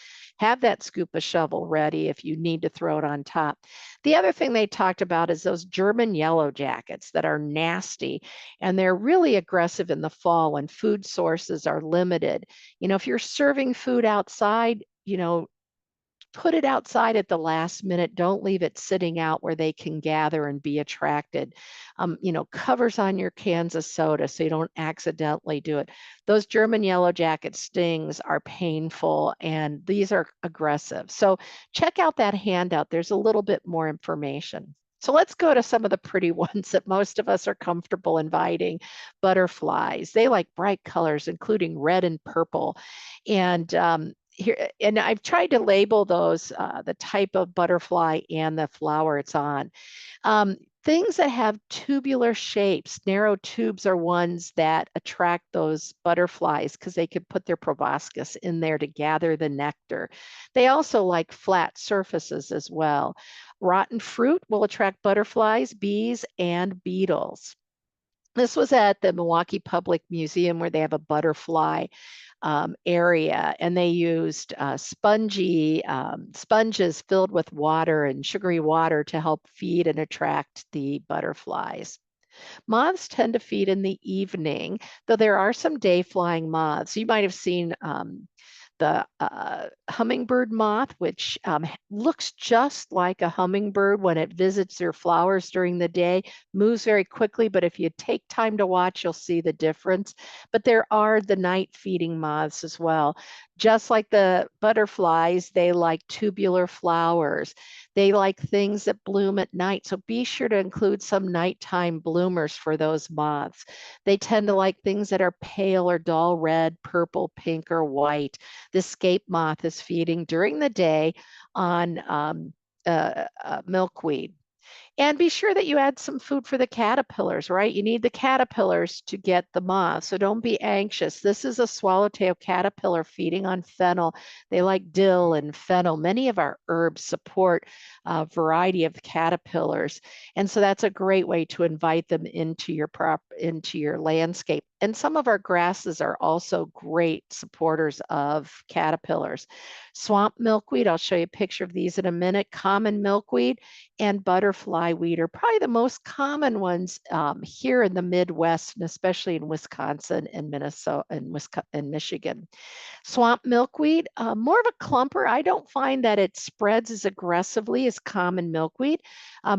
Have that scoop of shovel ready if you need to throw it on top. The other thing they talked about is those German yellow jackets that are nasty, and they're really aggressive in the fall when food sources are limited. If you're serving food outside, put it outside at the last minute. Don't leave it sitting out where they can gather and be attracted. Covers on your cans of soda so you don't accidentally do it. Those German yellow jacket stings are painful, and these are aggressive. So check out that handout. There's a little bit more information. So let's go to some of the pretty ones that most of us are comfortable inviting. Butterflies. They like bright colors, including red and purple. And here, and I've tried to label those, the type of butterfly and the flower it's on. Things that have tubular shapes, narrow tubes, are ones that attract those butterflies because they could put their proboscis in there to gather the nectar. They also like flat surfaces as well. Rotten fruit will attract butterflies, bees, and beetles. This was at the Milwaukee Public Museum, where they have a butterfly area, and they used sponges filled with water and sugary water to help feed and attract the butterflies. Moths tend to feed in the evening, though there are some day flying moths. You might have seen the hummingbird moth, which looks just like a hummingbird when it visits your flowers during the day, moves very quickly, but if you take time to watch, you'll see the difference. But there are the night feeding moths as well. Just like the butterflies, they like tubular flowers. They like things that bloom at night. So be sure to include some nighttime bloomers for those moths. They tend to like things that are pale or dull red, purple, pink, or white. The scape moth is feeding during the day on milkweed. And be sure that you add some food for the caterpillars, right? You need the caterpillars to get the moths, so don't be anxious. This is a swallowtail caterpillar feeding on fennel. They like dill and fennel. Many of our herbs support a variety of caterpillars, and so that's a great way to invite them into your landscape. And some of our grasses are also great supporters of caterpillars. Swamp milkweed, I'll show you a picture of these in a minute. Common milkweed and butterfly weed are probably the most common ones here in the Midwest, and especially in Wisconsin and Minnesota and Michigan. Swamp milkweed, more of a clumper. I don't find that it spreads as aggressively as common milkweed.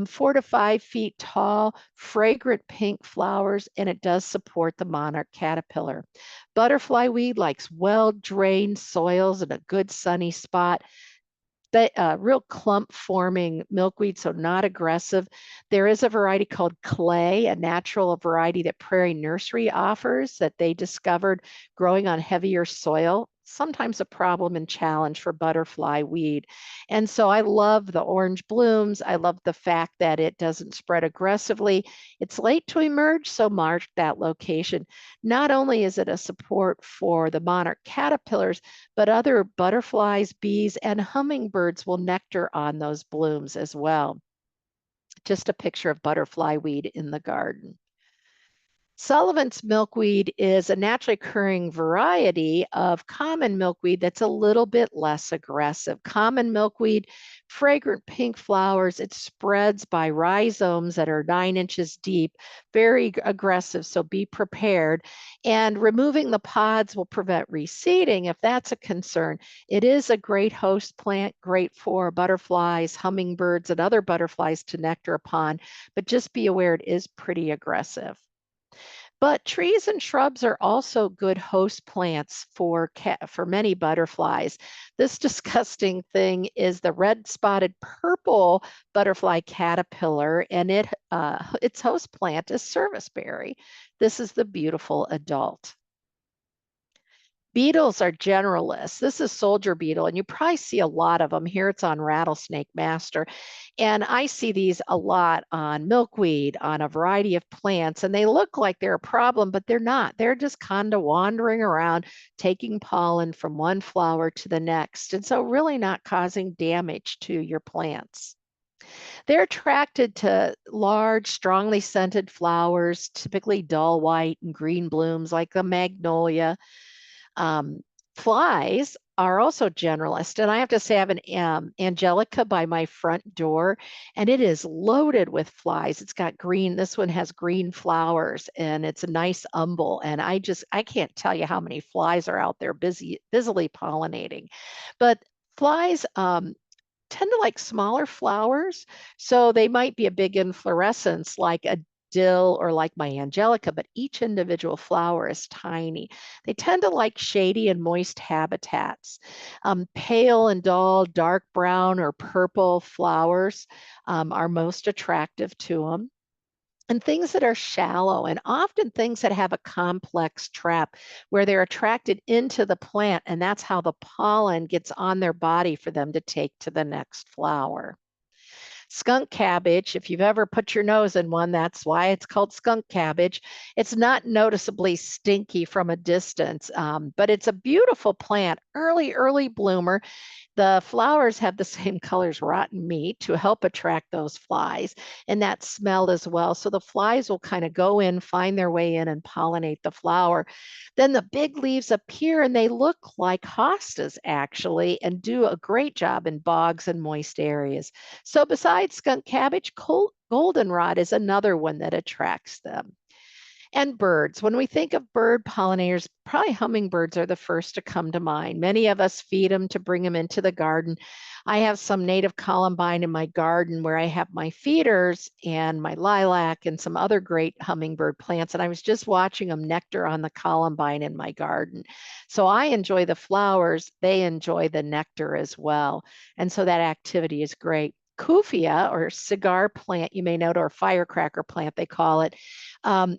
4 to 5 feet tall, fragrant pink flowers, and it does support the monarch caterpillar. Butterfly weed likes well-drained soils and a good sunny spot. The real clump forming milkweed, so not aggressive. There is a variety called clay, a natural variety that Prairie Nursery offers that they discovered growing on heavier soil, sometimes a problem and challenge for butterfly weed. And so I love the orange blooms. I love the fact that it doesn't spread aggressively. It's late to emerge, so mark that location. Not only is it a support for the monarch caterpillars, but other butterflies, bees, and hummingbirds will nectar on those blooms as well. Just a picture of butterfly weed in the garden. Sullivan's milkweed is a naturally occurring variety of common milkweed that's a little bit less aggressive. Common milkweed, fragrant pink flowers, it spreads by rhizomes that are 9 inches deep, very aggressive, so be prepared. And removing the pods will prevent reseeding if that's a concern. It is a great host plant, great for butterflies, hummingbirds, and other butterflies to nectar upon, but just be aware it is pretty aggressive. But trees and shrubs are also good host plants for many butterflies. This disgusting thing is the red-spotted purple butterfly caterpillar, and its host plant is serviceberry. This is the beautiful adult. Beetles are generalists. This is soldier beetle, and you probably see a lot of them. Here it's on rattlesnake master. And I see these a lot on milkweed, on a variety of plants, and they look like they're a problem, but they're not. They're just kind of wandering around, taking pollen from one flower to the next. And so really not causing damage to your plants. They're attracted to large, strongly scented flowers, typically dull white and green blooms like the magnolia. Um, Flies are also generalist. And I have to say, I have an Angelica by my front door, and it is loaded with flies. It's got green, this one has green flowers, and it's a nice umbel. And I can't tell you how many flies are out there busily pollinating. But flies tend to like smaller flowers. So they might be a big inflorescence like a dill or like my angelica, but each individual flower is tiny. They tend to like shady and moist habitats. Pale and dull, dark brown or purple flowers are most attractive to them. And things that are shallow, and often things that have a complex trap where they're attracted into the plant, and that's how the pollen gets on their body for them to take to the next flower. Skunk cabbage, if you've ever put your nose in one, that's why it's called skunk cabbage. It's not noticeably stinky from a distance, but it's a beautiful plant, early bloomer. The flowers have the same color as rotten meat to help attract those flies, and that smell as well. So the flies will kind of go in, find their way in, and pollinate the flower. Then the big leaves appear, and they look like hostas actually, and do a great job in bogs and moist areas. So besides skunk cabbage, goldenrod is another one that attracts them. And birds. When we think of bird pollinators, probably hummingbirds are the first to come to mind. Many of us feed them to bring them into the garden. I have some native columbine in my garden where I have my feeders and my lilac and some other great hummingbird plants. And I was just watching them nectar on the columbine in my garden. So I enjoy the flowers. They enjoy the nectar as well. And so that activity is great. Kufia, or cigar plant, you may know, or firecracker plant, they call it,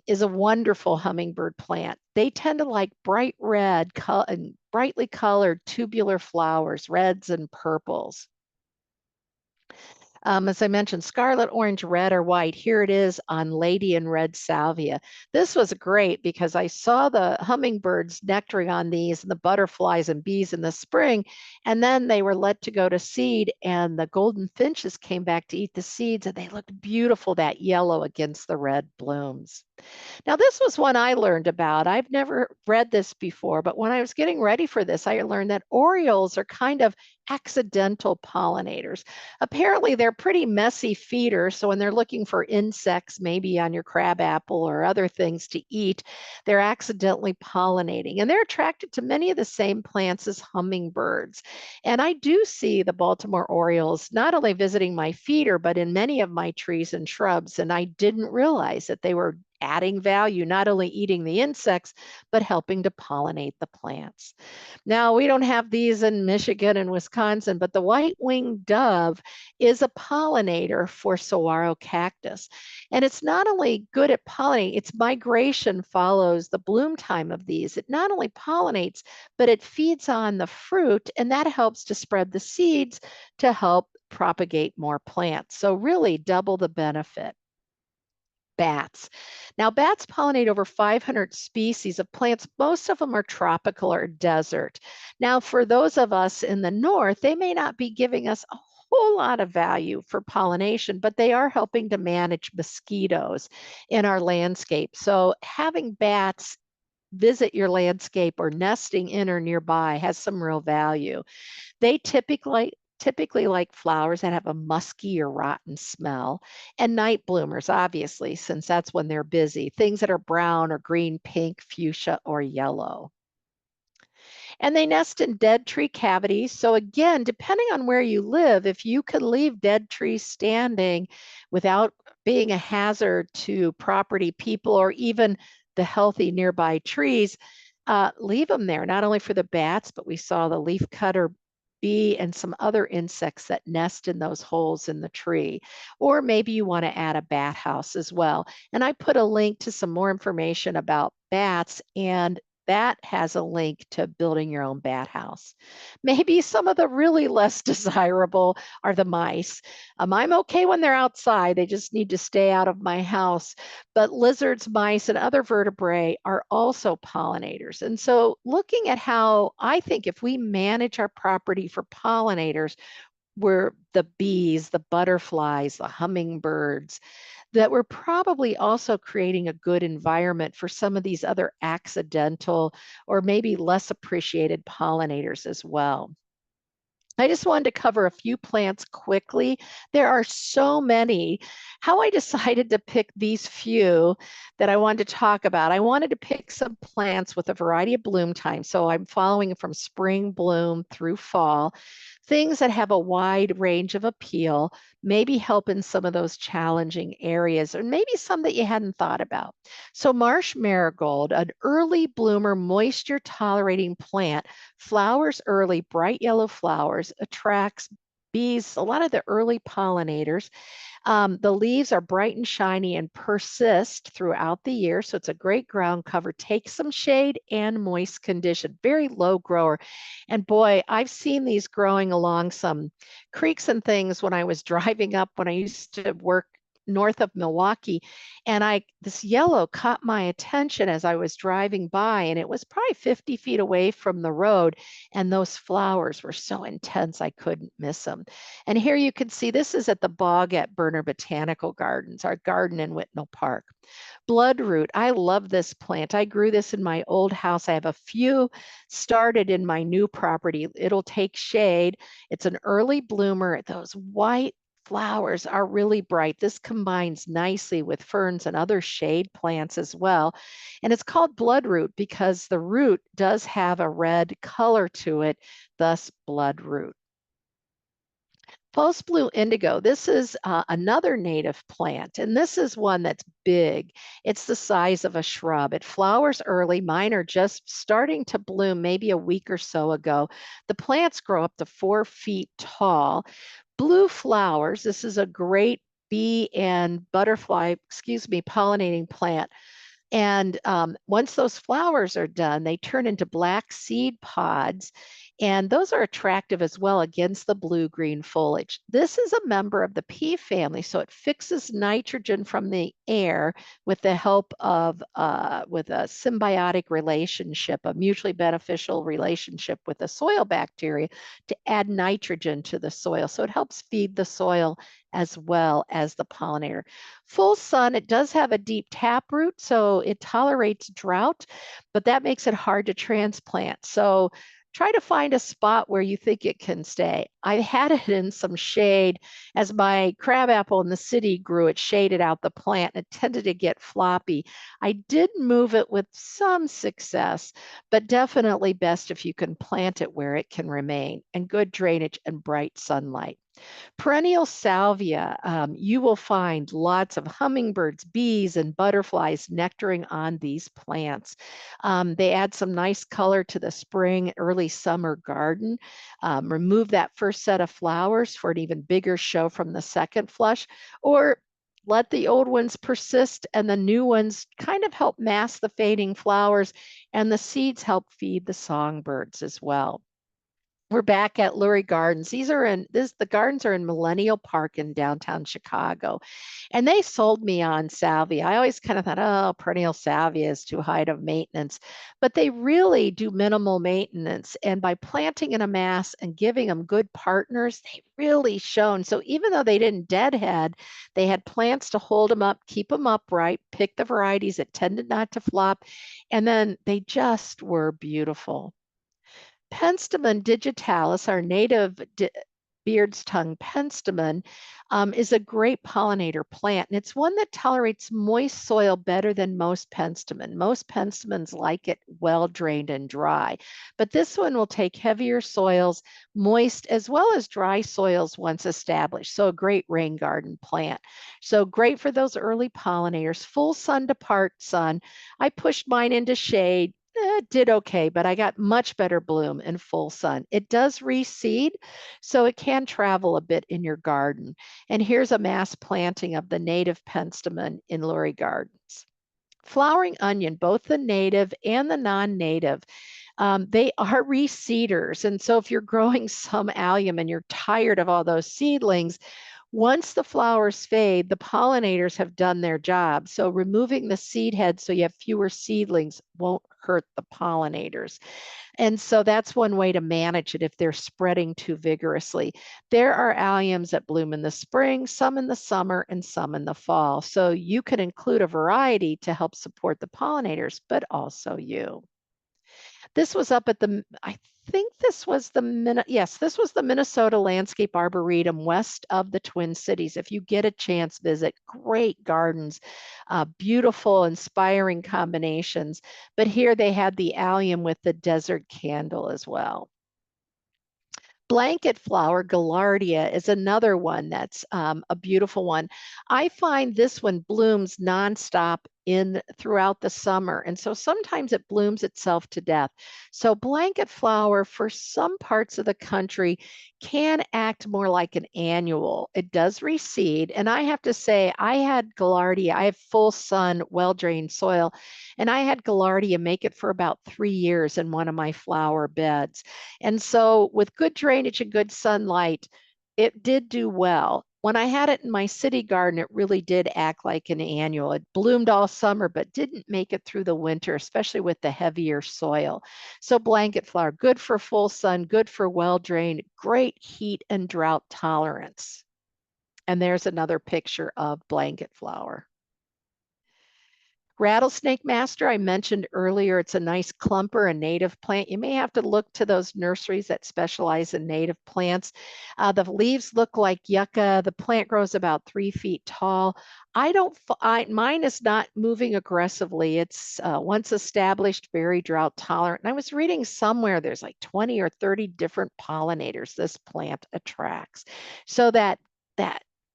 is a wonderful hummingbird plant. They tend to like bright red and brightly colored tubular flowers, reds and purples. As I mentioned, scarlet, orange, red, or white. Here it is on Lady in Red Salvia. This was great because I saw the hummingbirds nectaring on these and the butterflies and bees in the spring, and then they were let to go to seed, and the golden finches came back to eat the seeds, and they looked beautiful, that yellow against the red blooms. Now, this was one I learned about. I've never read this before, but when I was getting ready for this, I learned that orioles are kind of accidental pollinators. Apparently, they're pretty messy feeders. So when they're looking for insects, maybe on your crabapple or other things to eat, they're accidentally pollinating. And they're attracted to many of the same plants as hummingbirds. And I do see the Baltimore orioles not only visiting my feeder, but in many of my trees and shrubs. And I didn't realize that they were adding value, not only eating the insects, but helping to pollinate the plants. Now, we don't have these in Michigan and Wisconsin, but the white-winged dove is a pollinator for saguaro cactus. And it's not only good at pollinating, its migration follows the bloom time of these. It not only pollinates, but it feeds on the fruit, and that helps to spread the seeds to help propagate more plants. So really double the benefit. Bats. Now, bats pollinate over 500 species of plants. Most of them are tropical or desert. Now, for those of us in the north, they may not be giving us a whole lot of value for pollination, but they are helping to manage mosquitoes in our landscape. So having bats visit your landscape or nesting in or nearby has some real value. They typically like flowers that have a musky or rotten smell, and night bloomers, obviously, since that's when they're busy. Things that are brown or green, pink, fuchsia, or yellow. And they nest in dead tree cavities. So again, depending on where you live, if you can leave dead trees standing without being a hazard to property, people, or even the healthy nearby trees, leave them there, not only for the bats, but we saw the leafcutter bee and some other insects that nest in those holes in the tree. Or maybe you want to add a bat house as well. And I put a link to some more information about bats, and that has a link to building your own bat house. Maybe some of the really less desirable are the mice. I'm okay when they're outside, they just need to stay out of my house. But lizards, mice, and other vertebrae are also pollinators. And so, looking at how I think if we manage our property for pollinators, where the bees, the butterflies, the hummingbirds, that we're probably also creating a good environment for some of these other accidental or maybe less appreciated pollinators as well. I just wanted to cover a few plants quickly. There are so many. How I decided to pick these few that I wanted to talk about, I wanted to pick some plants with a variety of bloom times. So I'm following from spring bloom through fall, things that have a wide range of appeal, maybe help in some of those challenging areas, or maybe some that you hadn't thought about. So marsh marigold, an early bloomer, moisture tolerating plant, flowers early, bright yellow flowers, attracts bees, a lot of the early pollinators. The leaves are bright and shiny and persist throughout the year. So it's a great ground cover. Takes some shade and moist condition. Very low grower. And boy, I've seen these growing along some creeks and things when I was driving up when I used to work north of Milwaukee. And this yellow caught my attention as I was driving by, and it was probably 50 feet away from the road. And those flowers were so intense, I couldn't miss them. And here you can see this is at the bog at Berner Botanical Gardens, our garden in Whitnall Park. Bloodroot, I love this plant. I grew this in my old house. I have a few started in my new property. It'll take shade. It's an early bloomer. Those white flowers are really bright. This combines nicely with ferns and other shade plants as well. And it's called bloodroot because the root does have a red color to it, thus bloodroot. Post blue indigo, this is another native plant, and this is one that's big. It's the size of a shrub. It flowers early. Mine are just starting to bloom maybe a week or so ago. The plants grow up to 4 feet tall. Blue flowers, this is a great bee and butterfly, pollinating plant. And once those flowers are done, they turn into black seed pods. And those are attractive as well against the blue-green foliage. This is a member of the pea family, so it fixes nitrogen from the air with the help of, with a symbiotic relationship, a mutually beneficial relationship with the soil bacteria to add nitrogen to the soil. So it helps feed the soil as well as the pollinator. Full sun, it does have a deep taproot, so it tolerates drought, but that makes it hard to transplant. So try to find a spot where you think it can stay. I had it in some shade as my crabapple in the city grew. It shaded out the plant and it tended to get floppy. I did move it with some success, but definitely best if you can plant it where it can remain and good drainage and bright sunlight. Perennial salvia, you will find lots of hummingbirds, bees, and butterflies nectaring on these plants. They add some nice color to the spring, early summer garden. Remove that first set of flowers for an even bigger show from the second flush, or let the old ones persist and the new ones kind of help mask the fading flowers, and the seeds help feed the songbirds as well. We're back at Lurie Gardens. The gardens are in Millennial Park in downtown Chicago. And they sold me on salvia. I always kind of thought, oh, perennial salvia is too high of maintenance. But they really do minimal maintenance. And by planting in a mass and giving them good partners, they really shone. So even though they didn't deadhead, they had plants to hold them up, keep them upright, pick the varieties that tended not to flop. And then they just were beautiful. Penstemon digitalis, our native beard's tongue penstemon, is a great pollinator plant. And it's one that tolerates moist soil better than most penstemon. Most penstemons like it well drained and dry. But this one will take heavier soils, moist as well as dry soils once established. So a great rain garden plant. So great for those early pollinators. Full sun to part sun. I pushed mine into shade. It did okay, but I got much better bloom in full sun. It does reseed, so it can travel a bit in your garden. And here's a mass planting of the native penstemon in Lurie Gardens. Flowering onion, both the native and the non-native, they are reseeders. And so if you're growing some allium and you're tired of all those seedlings, once the flowers fade, the pollinators have done their job. So removing the seed head so you have fewer seedlings won't hurt the pollinators. And so that's one way to manage it if they're spreading too vigorously. There are alliums that bloom in the spring, some in the summer, and some in the fall. So you can include a variety to help support the pollinators, but also you. This was up at I think this was yes, this was the Minnesota Landscape Arboretum west of the Twin Cities. If you get a chance, visit. Great gardens, beautiful, inspiring combinations. But here they had the allium with the desert candle as well. Blanket flower, Gaillardia, is another one that's a beautiful one. I find this one blooms nonstop throughout the summer. And so sometimes it blooms itself to death. So blanket flower for some parts of the country can act more like an annual. It does reseed. And I have to say, I had Gaillardia, I have full sun, well-drained soil, and I had Gaillardia make it for about 3 years in one of my flower beds. And so with good drainage and good sunlight, it did do well. When I had it in my city garden, it really did act like an annual. It bloomed all summer, but didn't make it through the winter, especially with the heavier soil. So blanket flower, good for full sun, good for well-drained, great heat and drought tolerance. And there's another picture of blanket flower. Rattlesnake master, I mentioned earlier, it's a nice clumper, a native plant. You may have to look to those nurseries that specialize in native plants. The leaves look like yucca. The plant grows about 3 feet tall. Mine is not moving aggressively. It's once established, very drought tolerant. And I was reading somewhere there's like 20 or 30 different pollinators this plant attracts. So that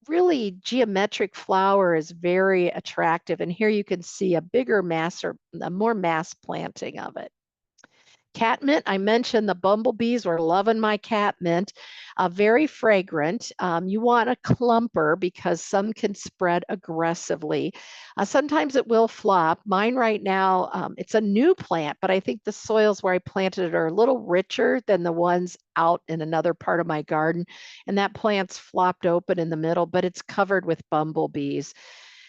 really geometric flower is very attractive. And here you can see a bigger mass or a more mass planting of it. Catmint, I mentioned the bumblebees were loving my catmint, very fragrant. You want a clumper because some can spread aggressively. Sometimes it will flop. Mine right now, it's a new plant, but I think the soils where I planted it are a little richer than the ones out in another part of my garden. And that plant's flopped open in the middle, but it's covered with bumblebees.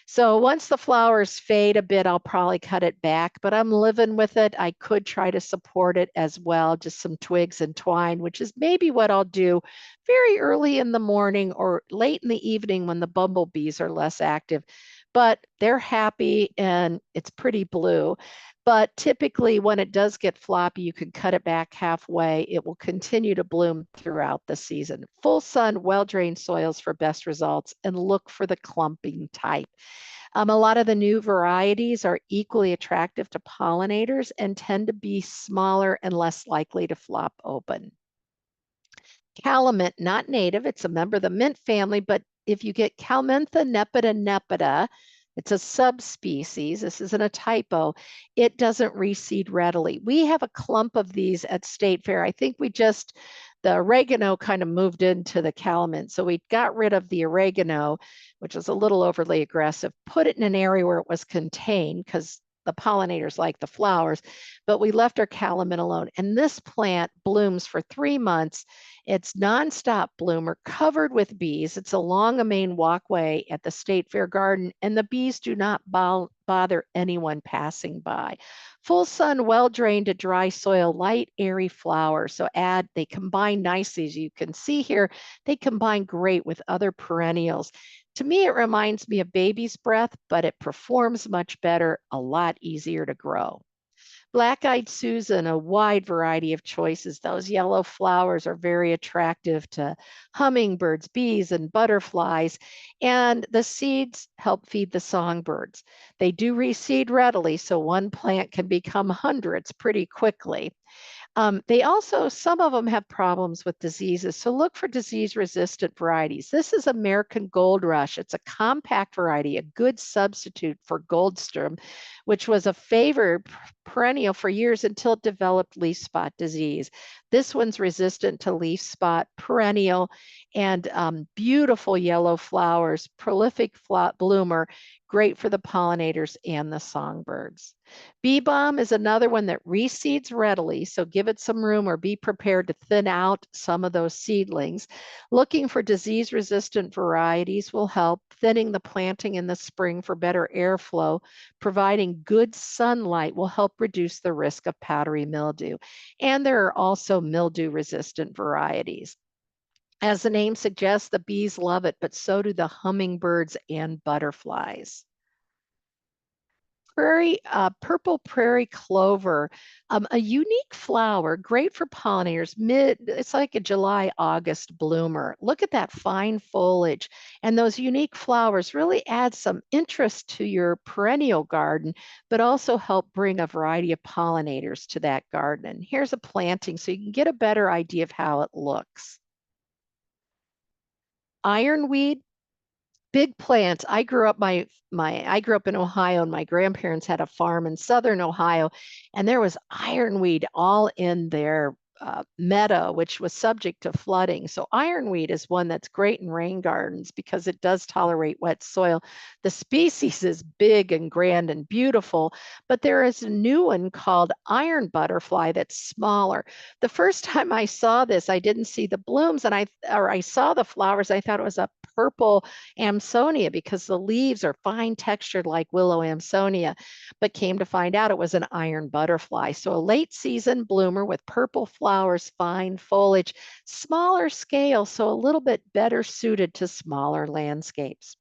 So once the flowers fade a bit, I'll probably cut it back, but I'm living with it. I could try to support it as well, just some twigs and twine, which is maybe what I'll do very early in the morning or late in the evening when the bumblebees are less active. But they're happy and it's pretty blue. But typically when it does get floppy, you can cut it back halfway. It will continue to bloom throughout the season. Full sun, well-drained soils for best results, and look for the clumping type. A lot of the new varieties are equally attractive to pollinators and tend to be smaller and less likely to flop open. Calamint, not native, it's a member of the mint family, but if you get Calmentha nepida nepida, it's a subspecies, this isn't a typo, it doesn't reseed readily. We have a clump of these at State Fair. I think the oregano kind of moved into the calamint. So we got rid of the oregano, which was a little overly aggressive, put it in an area where it was contained because the pollinators like the flowers, but we left our calamint alone. And this plant blooms for 3 months. It's nonstop bloomer, covered with bees. It's along a main walkway at the State Fair Garden, and the bees do not bother anyone passing by. Full sun, well drained to dry soil, light, airy flowers. So they combine nicely, as you can see here. They combine great with other perennials. To me, it reminds me of baby's breath, but it performs much better, a lot easier to grow. Black-eyed Susan, a wide variety of choices. Those yellow flowers are very attractive to hummingbirds, bees, and butterflies. And the seeds help feed the songbirds. They do reseed readily, so one plant can become hundreds pretty quickly. Some of them have problems with diseases. So look for disease resistant varieties. This is American Gold Rush. It's a compact variety, a good substitute for Goldsturm, which was a favored perennial for years until it developed leaf spot disease. This one's resistant to leaf spot, perennial, and beautiful yellow flowers, prolific bloomer, great for the pollinators and the songbirds. Bee balm is another one that reseeds readily, so give it some room or be prepared to thin out some of those seedlings. Looking for disease-resistant varieties will help. Thinning the planting in the spring for better airflow, providing good sunlight will help reduce the risk of powdery mildew. And there are also mildew-resistant varieties. As the name suggests, the bees love it, but so do the hummingbirds and butterflies. Purple prairie clover, a unique flower, great for pollinators. It's like a July, August bloomer. Look at that fine foliage, and those unique flowers really add some interest to your perennial garden, but also help bring a variety of pollinators to that garden. And here's a planting so you can get a better idea of how it looks. Ironweed, big plants. I grew up in Ohio, and my grandparents had a farm in southern Ohio, and there was ironweed all in their meadow, which was subject to flooding. So ironweed is one that's great in rain gardens because it does tolerate wet soil. The species is big and grand and beautiful, but there is a new one called iron butterfly that's smaller. The first time I saw this, I didn't see the blooms, and I saw the flowers. I thought it was a purple Amsonia because the leaves are fine textured like willow Amsonia, but came to find out it was an iron butterfly. So a late season bloomer with purple flowers, fine foliage, smaller scale, so a little bit better suited to smaller landscapes.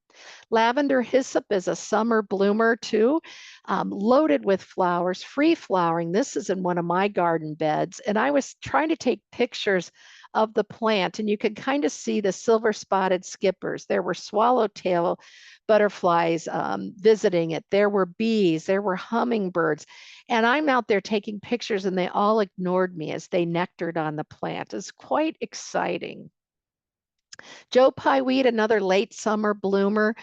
Lavender hyssop is a summer bloomer too, loaded with flowers, free flowering. This is in one of my garden beds. And I was trying to take pictures of the plant, and you could kind of see the silver spotted skippers. There were swallowtail butterflies visiting it. There were bees, there were hummingbirds. And I'm out there taking pictures, and they all ignored me as they nectared on the plant. It's quite exciting. Joe Pye weed, another late summer bloomer,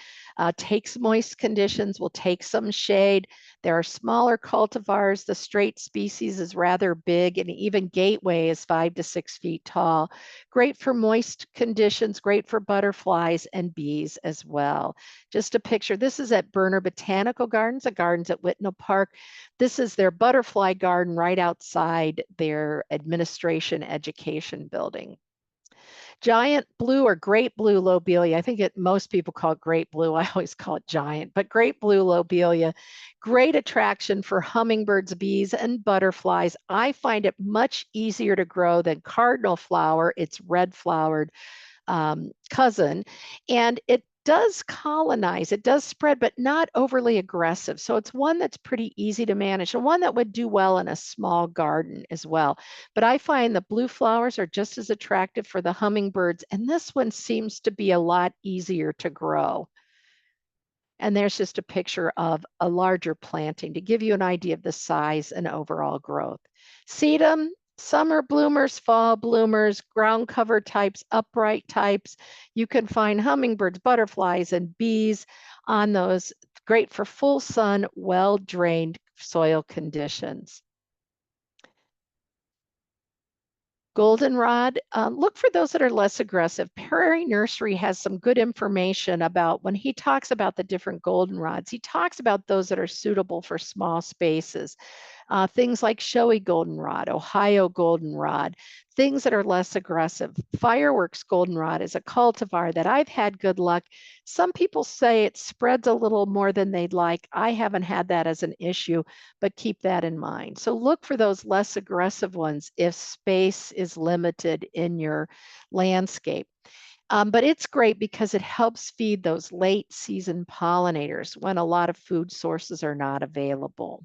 takes moist conditions, will take some shade. There are smaller cultivars. The straight species is rather big, and even gateway is 5 to 6 feet tall. Great for moist conditions, great for butterflies and bees as well. Just a picture. This is at Berner Botanical Gardens, the gardens at Whitnall Park. This is their butterfly garden right outside their administration education building. Giant blue or great blue lobelia. I think most people call it great blue. I always call it giant, but great blue lobelia, great attraction for hummingbirds, bees, and butterflies. I find it much easier to grow than cardinal flower. It's red flowered cousin, and it does colonize, it does spread, but not overly aggressive. So it's one that's pretty easy to manage and one that would do well in a small garden as well. But I find the blue flowers are just as attractive for the hummingbirds, and this one seems to be a lot easier to grow. And there's just a picture of a larger planting to give you an idea of the size and overall growth. Sedum, summer bloomers, fall bloomers, ground cover types, upright types. You can find hummingbirds, butterflies, and bees on those. Great for full sun, well-drained soil conditions. Goldenrod, look for those that are less aggressive. Prairie Nursery has some good information about when he talks about the different goldenrods. He talks about those that are suitable for small spaces. Things like showy goldenrod, Ohio goldenrod, things that are less aggressive. Fireworks goldenrod is a cultivar that I've had good luck. Some people say it spreads a little more than they'd like. I haven't had that as an issue, but keep that in mind. So look for those less aggressive ones if space is limited in your landscape. But it's great because it helps feed those late season pollinators when a lot of food sources are not available.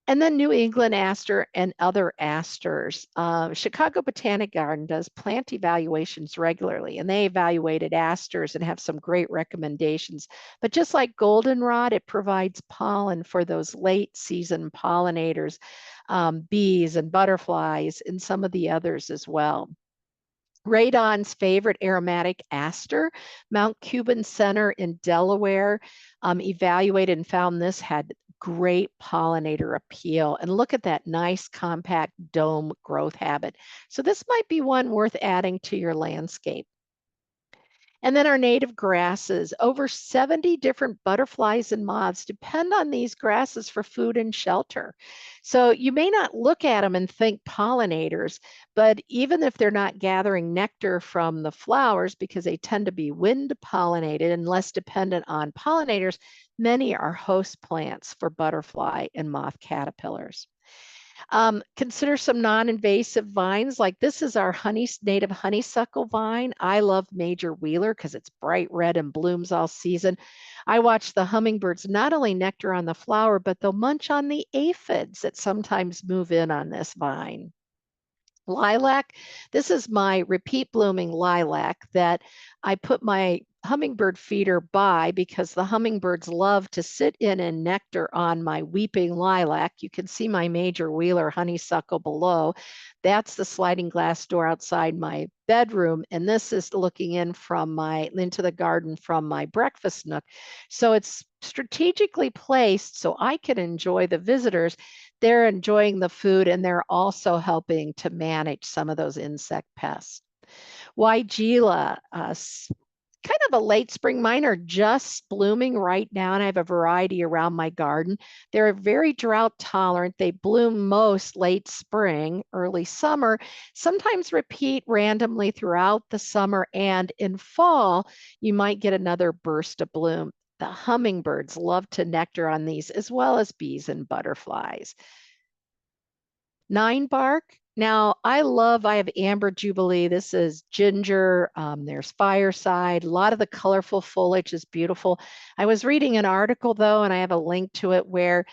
And then New England aster and other asters. Chicago Botanic Garden does plant evaluations regularly, and they evaluated asters and have some great recommendations. But just like goldenrod, it provides pollen for those late season pollinators, bees and butterflies, and some of the others as well. Radon's favorite aromatic aster, Mount Cuban Center in Delaware, evaluated and found this had great pollinator appeal. And look at that nice compact dome growth habit. So this might be one worth adding to your landscape. And then our native grasses, over 70 different butterflies and moths depend on these grasses for food and shelter. So you may not look at them and think pollinators, but even if they're not gathering nectar from the flowers because they tend to be wind pollinated and less dependent on pollinators, many are host plants for butterfly and moth caterpillars. Consider some non-invasive vines. Like this is our native honeysuckle vine. I love Major Wheeler because it's bright red and blooms all season. I watch the hummingbirds not only nectar on the flower, but they'll munch on the aphids that sometimes move in on this vine. Lilac, this is my repeat blooming lilac that I put my hummingbird feeder by because the hummingbirds love to sit in and nectar on my weeping lilac. You can see my Major Wheeler honeysuckle below. That's the sliding glass door outside my bedroom, and this is looking into the garden from my breakfast nook. So it's strategically placed so I can enjoy the visitors. They're enjoying the food, and they're also helping to manage some of those insect pests. Weigela, kind of a late spring. Mine are just blooming right now, and I have a variety around my garden. They're very drought tolerant. They bloom most late spring, early summer, sometimes repeat randomly throughout the summer, and in fall, you might get another burst of bloom. The hummingbirds love to nectar on these, as well as bees and butterflies. Nine bark, Now, I have Amber Jubilee. This is ginger. There's fireside. A lot of the colorful foliage is beautiful. I was reading an article though, and I have a link to it where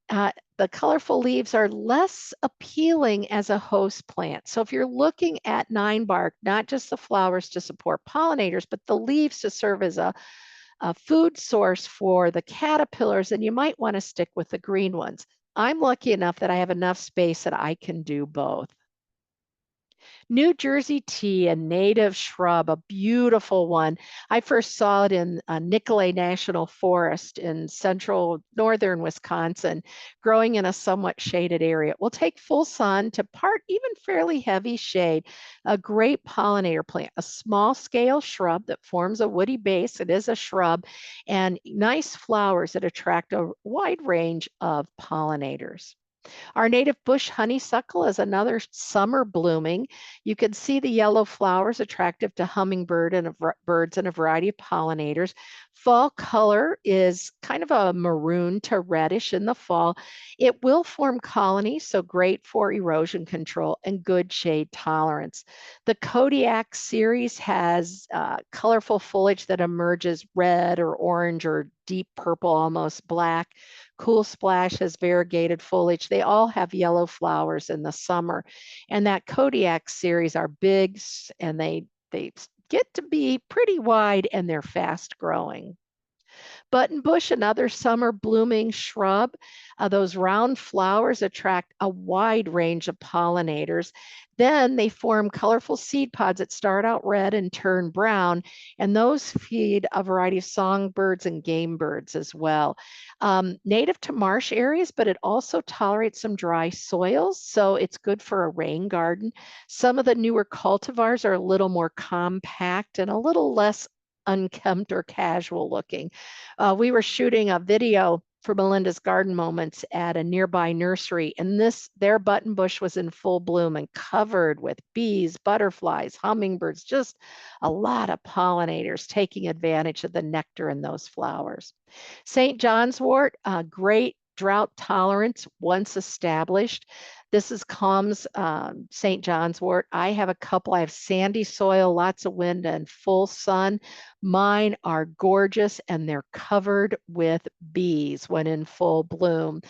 the colorful leaves are less appealing as a host plant. So if you're looking at nine bark, not just the flowers to support pollinators, but the leaves to serve as a food source for the caterpillars, then you might want to stick with the green ones. I'm lucky enough that I have enough space that I can do both. New Jersey tea, a native shrub, a beautiful one. I first saw it in Nicolay National Forest in central northern Wisconsin, growing in a somewhat shaded area. It will take full sun to part even fairly heavy shade. A great pollinator plant, a small scale shrub that forms a woody base. It is a shrub, and nice flowers that attract a wide range of pollinators. Our native bush honeysuckle is another summer blooming. You can see the yellow flowers attractive to hummingbird and birds and a variety of pollinators. Fall color is kind of a maroon to reddish in the fall. It will form colonies, so great for erosion control and good shade tolerance. The Kodiak series has colorful foliage that emerges red or orange or deep purple, almost black. Cool Splash has variegated foliage. They all have yellow flowers in the summer. And that Kodiak series are big and they get to be pretty wide and they're fast growing. Buttonbush, another summer blooming shrub. Those round flowers attract a wide range of pollinators. Then they form colorful seed pods that start out red and turn brown, and those feed a variety of songbirds and game birds as well. Native to marsh areas, but it also tolerates some dry soils, so it's good for a rain garden. Some of the newer cultivars are a little more compact and a little less unkempt or casual looking. We were shooting a video for Melinda's Garden Moments at a nearby nursery, and their button bush was in full bloom and covered with bees, butterflies, hummingbirds, just a lot of pollinators taking advantage of the nectar in those flowers. St. John's wort, great drought tolerance once established. This is Calm's St. John's wort. I have a couple. I have sandy soil, lots of wind, and full sun. Mine are gorgeous and they're covered with bees when in full bloom.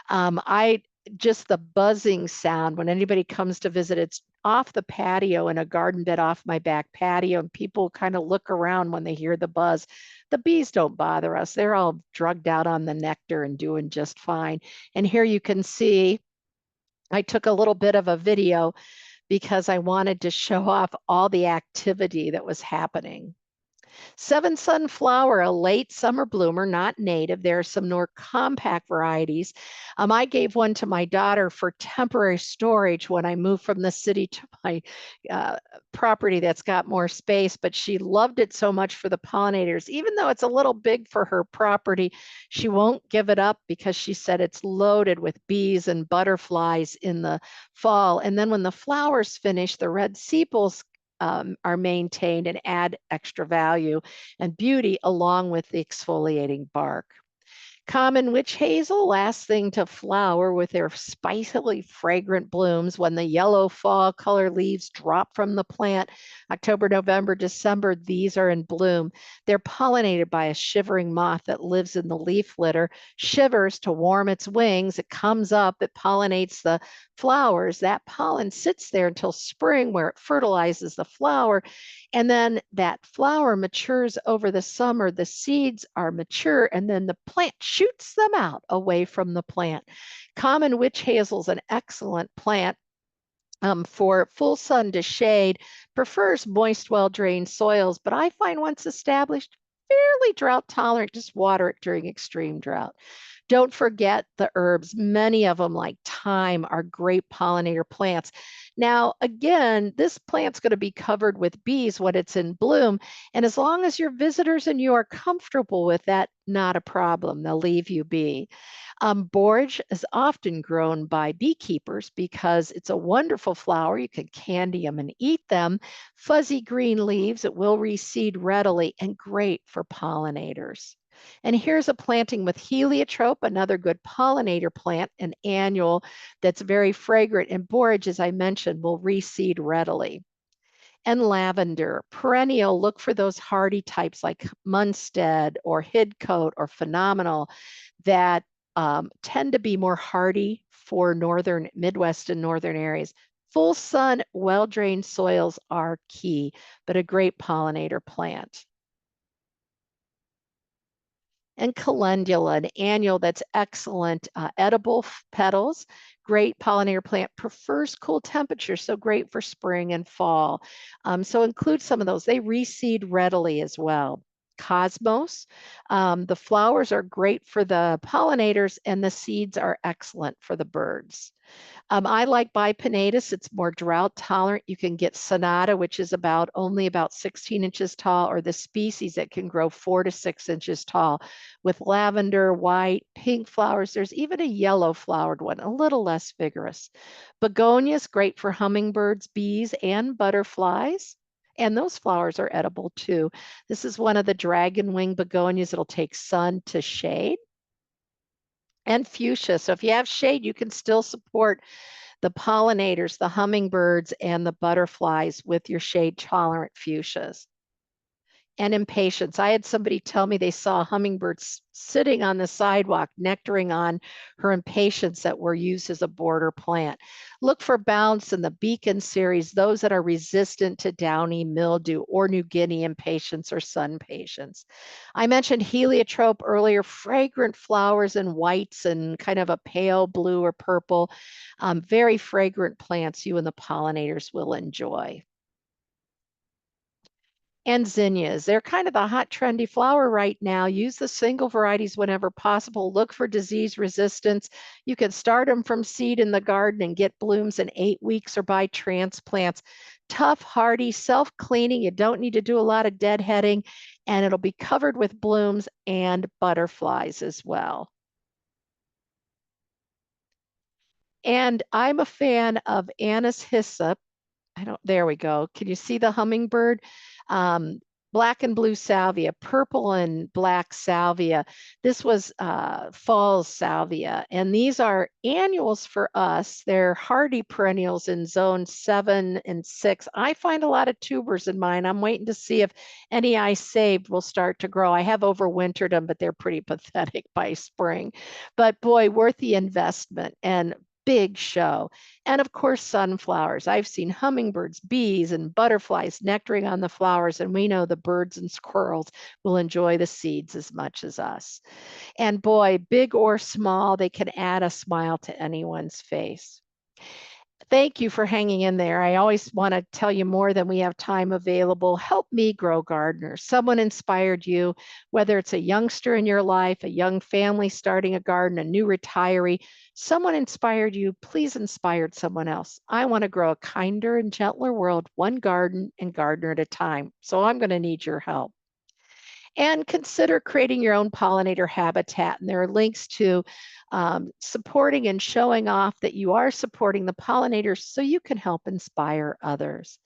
I just the buzzing sound when anybody comes to visit, it's off the patio in a garden bed off my back patio, and people kind of look around when they hear the buzz. The bees don't bother us. They're all drugged out on the nectar and doing just fine. And here you can see I took a little bit of a video because I wanted to show off all the activity that was happening. Seven Sunflower, a late summer bloomer, not native. There are some more compact varieties. I gave one to my daughter for temporary storage when I moved from the city to my property that's got more space, but she loved it so much for the pollinators. Even though it's a little big for her property, she won't give it up because she said it's loaded with bees and butterflies in the fall. And then when the flowers finish, the red sepals are maintained and add extra value and beauty along with the exfoliating bark. Common witch hazel, last thing to flower with their spicily fragrant blooms when the yellow fall color leaves drop from the plant. October, November, December, these are in bloom. They're pollinated by a shivering moth that lives in the leaf litter, shivers to warm its wings. It comes up, it pollinates the flowers. That pollen sits there until spring where it fertilizes the flower. And then that flower matures over the summer. The seeds are mature, and then the plant shoots them out away from the plant. Common witch hazel is an excellent plant for full sun to shade, prefers moist, well-drained soils, but I find once established, fairly drought tolerant, just water it during extreme drought. Don't forget the herbs. Many of them, like thyme, are great pollinator plants. Now, again, this plant's going to be covered with bees when it's in bloom. And as long as your visitors and you are comfortable with that, not a problem. They'll leave you be. Borage is often grown by beekeepers because it's a wonderful flower. You can candy them and eat them. Fuzzy green leaves, it will reseed readily and great for pollinators. And here's a planting with heliotrope, another good pollinator plant, an annual that's very fragrant. And borage, as I mentioned, vegetation will reseed readily. And lavender, perennial, look for those hardy types like Munstead or Hidcote or Phenomenal that tend to be more hardy for northern, Midwest and northern areas. Full sun, well-drained soils are key, but a great pollinator plant. And calendula, an annual that's excellent, edible petals, great pollinator plant, prefers cool temperatures, so great for spring and fall. So include some of those. They reseed readily as well. Cosmos, the flowers are great for the pollinators and the seeds are excellent for the birds. I like bipinnatus. It's more drought tolerant. You can get sonata, which is only about 16 inches tall, or the species that can grow 4 to 6 inches tall with lavender, white, pink flowers. There's even a yellow flowered one, a little less vigorous. Begonias, great for hummingbirds, bees, and butterflies. And those flowers are edible too. This is one of the dragon wing begonias. It'll take sun to shade. And fuchsia. So if you have shade, you can still support the pollinators, the hummingbirds, and the butterflies with your shade tolerant fuchsias. And impatiens. I had somebody tell me they saw hummingbirds sitting on the sidewalk nectaring on her impatiens that were used as a border plant. Look for bounce in the beacon series, those that are resistant to downy mildew or New Guinea impatiens or sun patiens. I mentioned heliotrope earlier, fragrant flowers in whites and kind of a pale blue or purple. Very fragrant plants you and the pollinators will enjoy. And zinnias, they're kind of the hot trendy flower right now. Use the single varieties whenever possible. Look for disease resistance. You can start them from seed in the garden and get blooms in 8 weeks or buy transplants. Tough, hardy, self-cleaning. You don't need to do a lot of deadheading, and it'll be covered with blooms and butterflies as well. And I'm a fan of Anise hyssop. There we go. Can you see the hummingbird? Um, Black and blue salvia, purple and black salvia. This was fall salvia. And these are annuals for us. They're hardy perennials in zone 7 and 6. I find a lot of tubers in mine. I'm waiting to see if any I saved will start to grow. I have overwintered them, but they're pretty pathetic by spring. But boy, worth the investment and big show. And of course, sunflowers. I've seen hummingbirds, bees, and butterflies nectaring on the flowers, and we know the birds and squirrels will enjoy the seeds as much as us. And boy, big or small, they can add a smile to anyone's face. Thank you for hanging in there. I always want to tell you more than we have time available. Help me grow gardeners. Someone inspired you, whether it's a youngster in your life, a young family starting a garden, a new retiree. Someone inspired you. Please inspire someone else. I want to grow a kinder and gentler world, one garden and gardener at a time. So I'm going to need your help. And consider creating your own pollinator habitat. And there are links to supporting and showing off that you are supporting the pollinators so you can help inspire others.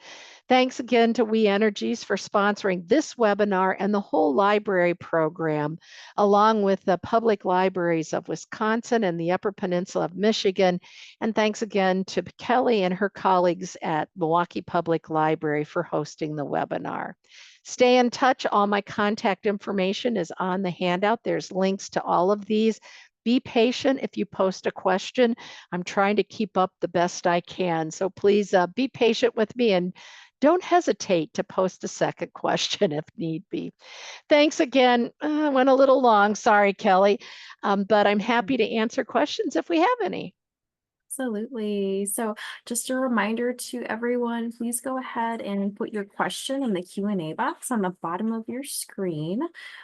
Thanks again to We Energies for sponsoring this webinar and the whole library program, along with the public libraries of Wisconsin and the Upper Peninsula of Michigan. And thanks again to Kelly and her colleagues at Milwaukee Public Library for hosting the webinar. Stay in touch. All my contact information is on the handout. There's links to all of these. Be patient if you post a question. I'm trying to keep up the best I can. So please be patient with me and don't hesitate to post a second question if need be. Thanks again. I went a little long. Sorry, Kelly. But I'm happy to answer questions if we have any. Absolutely. So just a reminder to everyone, please go ahead and put your question in the Q&A box on the bottom of your screen.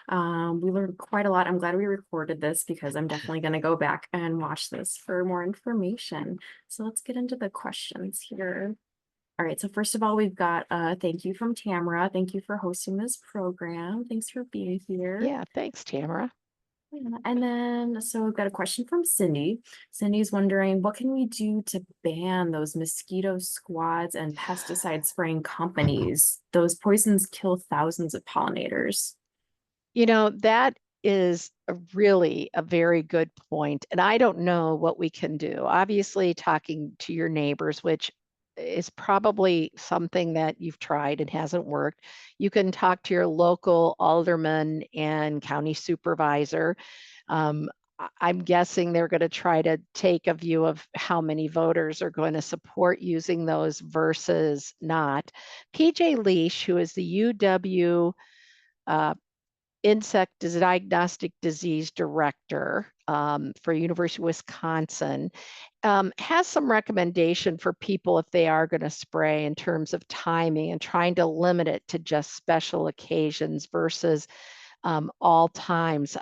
We learned quite a lot. I'm glad we recorded this because I'm definitely going to go back and watch this for more information. So let's get into the questions here. All right, so first of all, we've got a thank you from Tamara. Thank you for hosting this program. Thanks for being here. Yeah, thanks, Tamara. Yeah, and then, so we've got a question from Cindy. Cindy's wondering, what can we do to ban those mosquito squads and pesticide spraying companies? Those poisons kill thousands of pollinators. You know, that is really a very good point. And I don't know what we can do. Obviously, talking to your neighbors, which is probably something that you've tried and hasn't worked. You can talk to your local alderman and county supervisor. Um, I'm guessing they're going to try to take a view of how many voters are going to support using those versus not. PJ Leash, who is the UW uh, Insect Diagnostic Disease Director for University of Wisconsin, has some recommendation for people if they are going to spray in terms of timing and trying to limit it to just special occasions versus all times.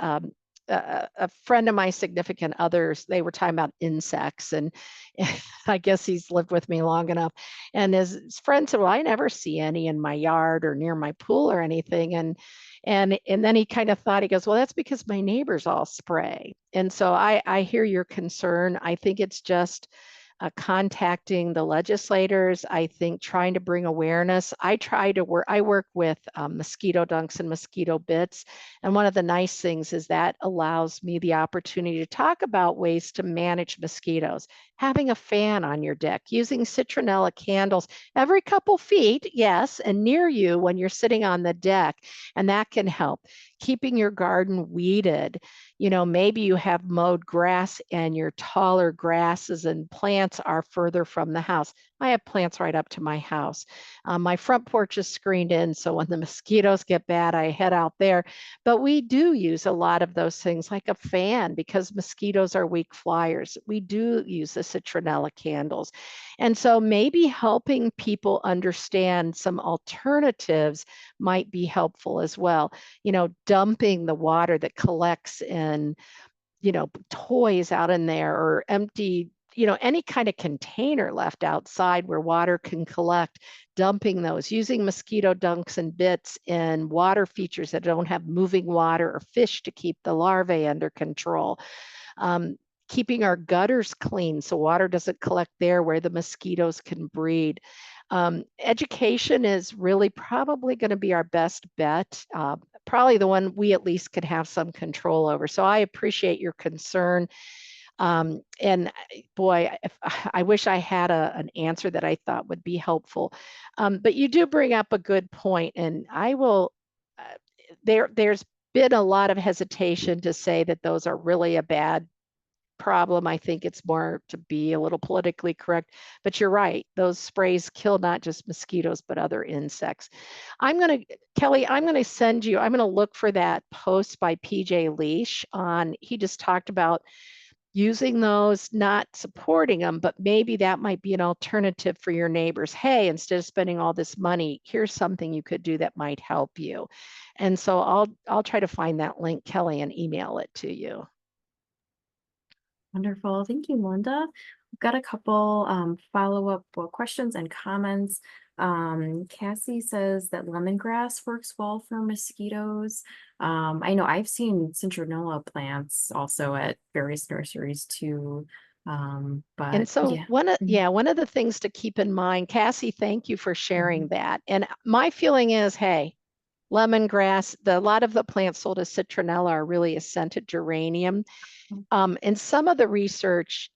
A friend of my significant others, they were talking about insects, and I guess he's lived with me long enough. And his friend said, "Well, I never see any in my yard or near my pool or anything." And then he kind of thought, he goes, "Well, that's because my neighbors all spray." And so I hear your concern. I think it's just contacting the legislators. I think trying to bring awareness. I work with mosquito dunks and mosquito bits. And one of the nice things is that allows me the opportunity to talk about ways to manage mosquitoes. Having a fan on your deck, using citronella candles every couple feet, yes, and near you when you're sitting on the deck. And that can help. Keeping your garden weeded. Maybe you have mowed grass and your taller grasses and plants are further from the house. I have plants right up to my house. My front porch is screened in, so when the mosquitoes get bad, I head out there. But we do use a lot of those things like a fan because mosquitoes are weak flyers. We do use the citronella candles. And so maybe helping people understand some alternatives might be helpful as well. Dumping the water that collects in, toys out in there or empty, any kind of container left outside where water can collect, dumping those, using mosquito dunks and bits in water features that don't have moving water or fish to keep the larvae under control. Um, Keeping our gutters clean so water doesn't collect there where the mosquitoes can breed. Education is really probably going to be our best bet, probably the one we at least could have some control over. So I appreciate your concern. And boy, I wish I had an answer that I thought would be helpful. But you do bring up a good point, and I will. Uh, there's been a lot of hesitation to say that those are really a bad problem. I think it's more to be a little politically correct, but you're right. Those sprays kill not just mosquitoes, but other insects. Kelly, I'm going to look for that post by PJ Leash on, he just talked about using those, not supporting them, but maybe that might be an alternative for your neighbors. Hey, instead of spending all this money, here's something you could do that might help you. And so I'll try to find that link, Kelly, and email it to you. Wonderful. Thank you, Melinda. We've got a couple follow-up questions and comments. Cassie says that lemongrass works well for mosquitoes. I know I've seen citronella plants also at various nurseries too. And But so yeah. Mhm. one of the things to keep in mind, Cassie, thank you for sharing Mhm. that. And my feeling is, hey, lemongrass, a lot of the plants sold as citronella are really a scented geranium. And some of the research,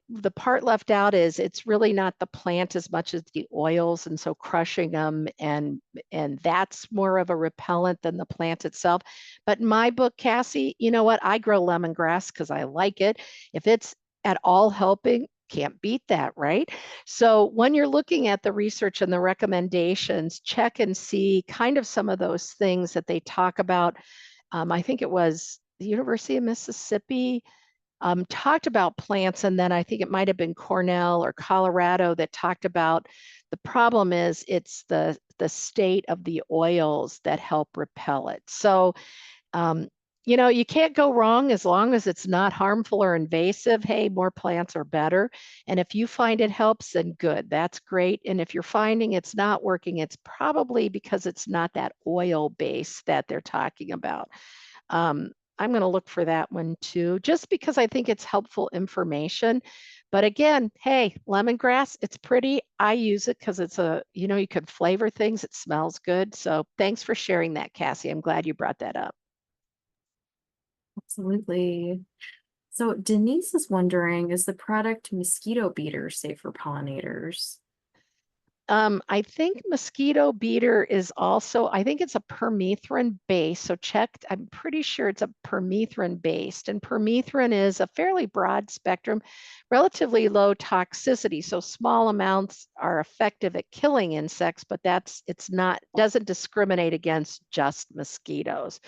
the part left out is it's really not the plant as much as the oils, and so crushing them and that's more of a repellent than the plant itself. But in my book, Cassie, you know what? I grow lemongrass because I like it. If it's at all helping, can't beat that, right? So when you're looking at the research and the recommendations, check and see kind of some of those things that they talk about. I think it was the University of Mississippi talked about plants, and then I think it might have been Cornell or Colorado that talked about the problem is it's the state of the oils that help repel it. So um, you can't go wrong as long as it's not harmful or invasive. Hey, more plants are better. And if you find it helps, then good, that's great. And if you're finding it's not working, it's probably because it's not that oil base that they're talking about. Um, I'm going to look for that one too, just because I think it's helpful information. But again, hey, lemongrass, it's pretty. I use it because it's you could flavor things. It smells good. So thanks for sharing that, Cassie. I'm glad you brought that up. Absolutely. So Denise is wondering, is the product mosquito beater safe for pollinators? I think mosquito beater is also, I think it's a permethrin base. So checked, I'm pretty sure it's a permethrin based. And permethrin is a fairly broad spectrum, relatively low toxicity. So small amounts are effective at killing insects, but it's not, doesn't discriminate against just mosquitoes.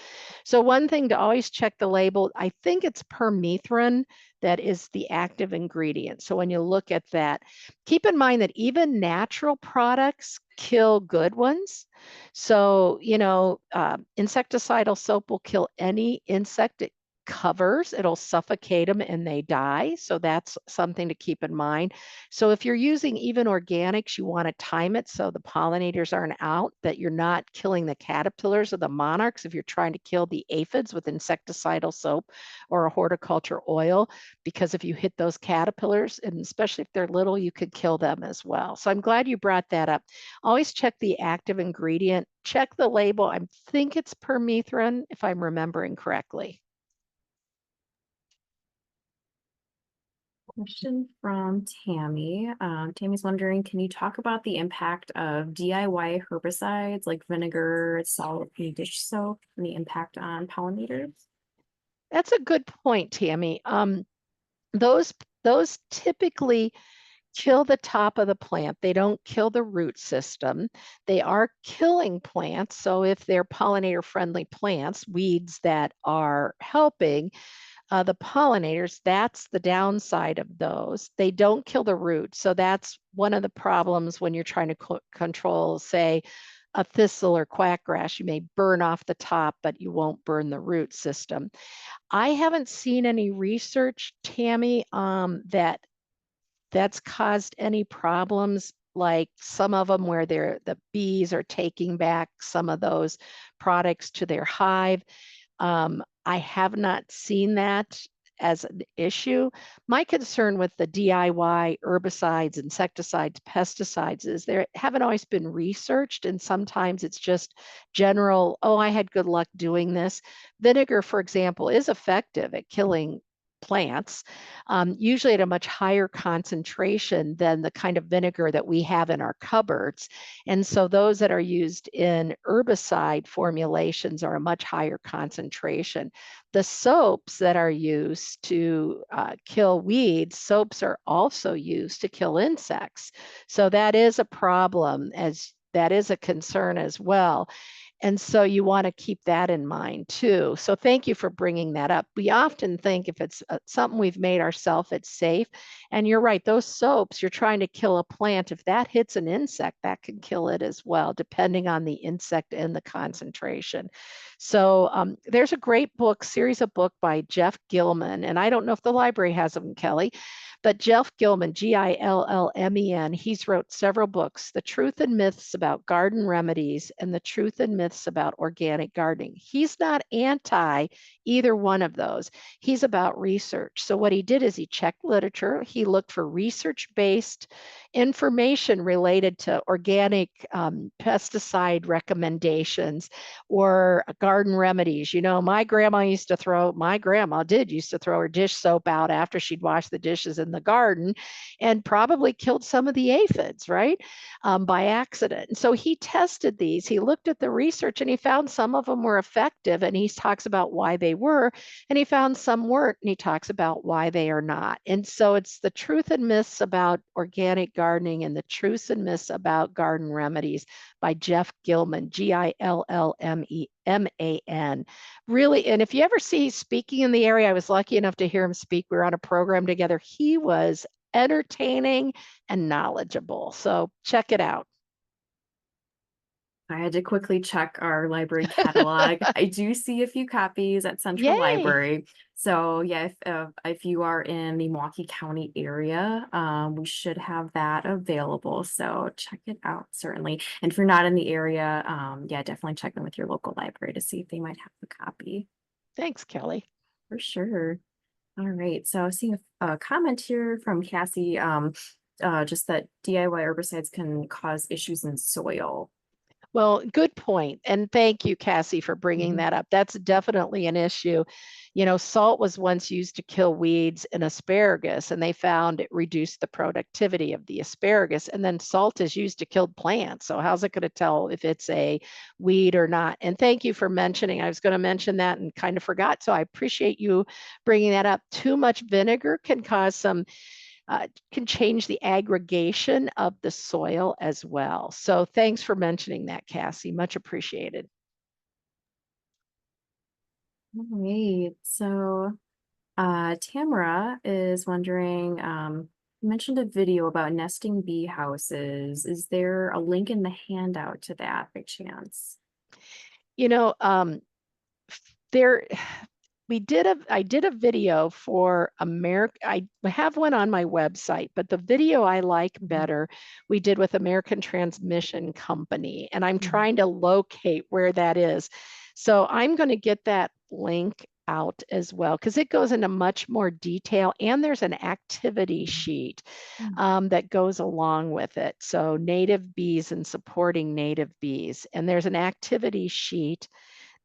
So one thing to always check the label, I think it's permethrin that is the active ingredient. So when you look at that, keep in mind that even natural products kill good ones. So, insecticidal soap will kill any insect it covers, it'll suffocate them and they die. So that's something to keep in mind. So if you're using even organics, you want to time it so the pollinators aren't out, that you're not killing the caterpillars or the monarchs if you're trying to kill the aphids with insecticidal soap or a horticulture oil, because if you hit those caterpillars, and especially if they're little, you could kill them as well. So I'm glad you brought that up. Always check the active ingredient, check the label. I think it's permethrin, if I'm remembering correctly. Question from Tammy. Tammy's wondering, can you talk about the impact of DIY herbicides like vinegar, salt, and dish soap, and the impact on pollinators? That's a good point, Tammy. Those those typically kill the top of the plant. They don't kill the root system. They are killing plants. So if they're pollinator friendly plants, weeds that are helping the pollinators, that's the downside of those. They don't kill the root. So that's one of the problems when you're trying to control, say, a thistle or quackgrass. You may burn off the top, but you won't burn the root system. I haven't seen any research, Tammy, that's caused any problems, like some of them where the bees are taking back some of those products to their hive. I have not seen that as an issue. My concern with the DIY herbicides, insecticides, pesticides is they haven't always been researched, and sometimes it's just general, oh, I had good luck doing this. Vinegar, for example, is effective at killing plants, usually at a much higher concentration than the kind of vinegar that we have in our cupboards. And so those that are used in herbicide formulations are a much higher concentration. The soaps that are used to kill weeds, soaps are also used to kill insects. So that is a problem, as that is a concern as well. And so you want to keep that in mind too. So thank you for bringing that up. We often think if it's something we've made ourselves, it's safe. And you're right, those soaps, you're trying to kill a plant. If that hits an insect, that can kill it as well, depending on the insect and the concentration. So there's a great book, series of book by Jeff Gilman. And I don't know if the library has them, Kelly, but Jeff Gilman, Gillmen, he's wrote several books, The Truth and Myths About Garden Remedies and The Truth and Myths About Organic Gardening. He's not anti either one of those. He's about research. So what he did is he checked literature. He looked for research-based information related to organic pesticide recommendations or garden remedies. My grandma did used to throw her dish soap out after she'd washed the dishes in the garden and probably killed some of the aphids, right? By accident. And so he tested these. He looked at the research and he found some of them were effective, and he talks about why they were, and he found some weren't, and he talks about why they are not. And so it's the truth and myths about organic gardening and the truths and myths about garden remedies by Jeff Gilman, Gillman. Really, and if you ever see speaking in the area, I was lucky enough to hear him speak. We were on a program together. He was entertaining and knowledgeable. So check it out. I had to quickly check our library catalog. I do see a few copies at Central Yay. Library. So yeah, if you are in the Milwaukee County area, we should have that available. So check it out, certainly. And if you're not in the area, yeah, definitely check in with your local library to see if they might have a copy. Thanks, Kelly. For sure. All right. So I see a comment here from Cassie, just that DIY herbicides can cause issues in soil. Well, good point. And thank you, Cassie, for bringing Mhm. that up. That's definitely an issue. You know, salt was once used to kill weeds in asparagus, and they found it reduced the productivity of the asparagus. And then salt is used to kill plants. So, how's it going to tell if it's a weed or not? And thank you for mentioning. I was going to mention that and kind of forgot. So, I appreciate you bringing that up. Too much vinegar can cause some can change the aggregation of the soil as well. So thanks for mentioning that, Cassie. Much appreciated. All right. So Tamara is wondering, you mentioned a video about nesting bee houses. Is there a link in the handout to that by chance? You know, there I did a video for America. I have one on my website, but the video I like Mhm. better we did with American Transmission Company, and I'm Mhm. trying to locate where that is. So I'm going to get that link out as well because it goes into much more detail, and there's an activity sheet Mhm. that goes along with it. So native bees and supporting native bees, and there's an activity sheet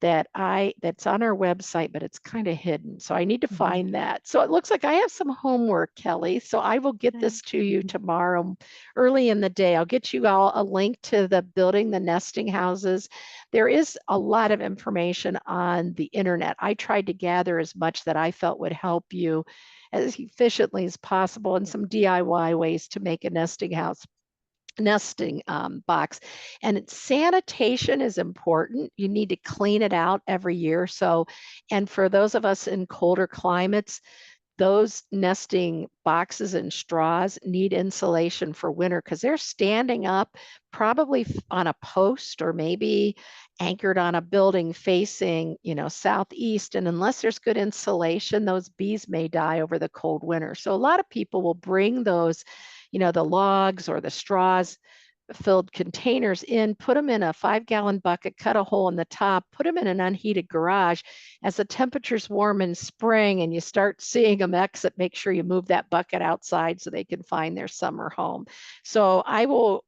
that's on our website, but it's kind of hidden. So I need to Mhm. find that. So it looks like I have some homework, Kelly. So I will get Okay. this to you tomorrow early in the day. I'll get you all a link to the building the nesting houses. There is a lot of information on the internet. I tried to gather as much that I felt would help you as efficiently as possible and some DIY ways to make a nesting house nesting box. And sanitation is important. You need to clean it out every year. So, and for those of us in colder climates, those nesting boxes and straws need insulation for winter because they're standing up probably on a post or maybe anchored on a building facing, southeast. And unless there's good insulation, those bees may die over the cold winter. So a lot of people will bring those, the logs or the straws filled containers in, put them in a 5-gallon bucket, cut a hole in the top, put them in an unheated garage. As the temperature's warm in spring and you start seeing them exit, make sure you move that bucket outside so they can find their summer home. So I will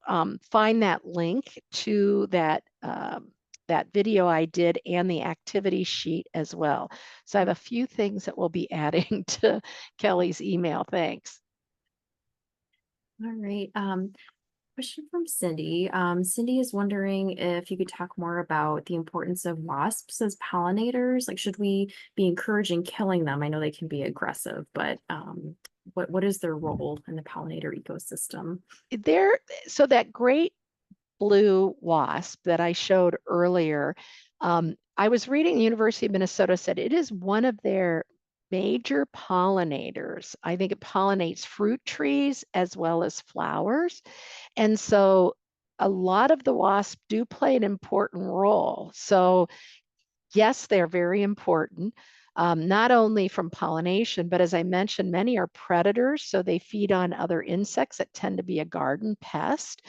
find that link to that video I did and the activity sheet as well. So I have a few things that we'll be adding to Kelly's email. Thanks. All right. Question from Cindy. Cindy is wondering if you could talk more about the importance of wasps as pollinators. Like, should we be encouraging killing them? I know they can be aggressive, but what is their role in the pollinator ecosystem? There, so that great blue wasp that I showed earlier, I was reading the University of Minnesota said it is one of their major pollinators. I think it pollinates fruit trees as well as flowers. And so a lot of the wasps do play an important role. So yes, they're very important, not only from pollination, but as I mentioned, many are predators. So they feed on other insects that tend to be a garden pest.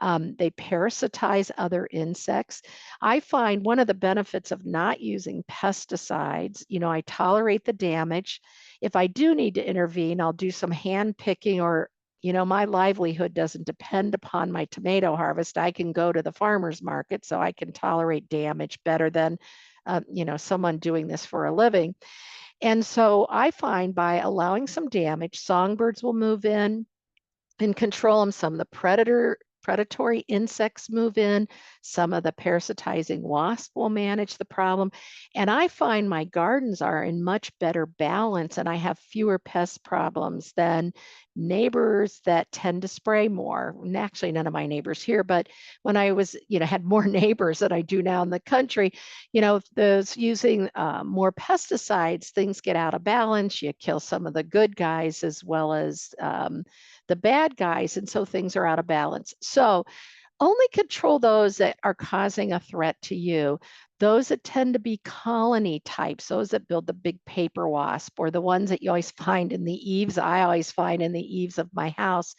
They parasitize other insects. I find one of the benefits of not using pesticides, I tolerate the damage. If I do need to intervene, I'll do some hand picking or my livelihood doesn't depend upon my tomato harvest. I can go to the farmer's market, so I can tolerate damage better than someone doing this for a living. And so I find by allowing some damage, songbirds will move in and control them. Some of the predatory insects move in. Some of the parasitizing wasp will manage the problem. And I find my gardens are in much better balance and I have fewer pest problems than neighbors that tend to spray more. And actually, none of my neighbors here, but when I was, had more neighbors than I do now in the country, those using more pesticides, things get out of balance. You kill some of the good guys as well as the bad guys. And so things are out of balance. So only control those that are causing a threat to you. Those that tend to be colony types, those that build the big paper wasp, or the ones that you always find in the eaves, I always find in the eaves of my house.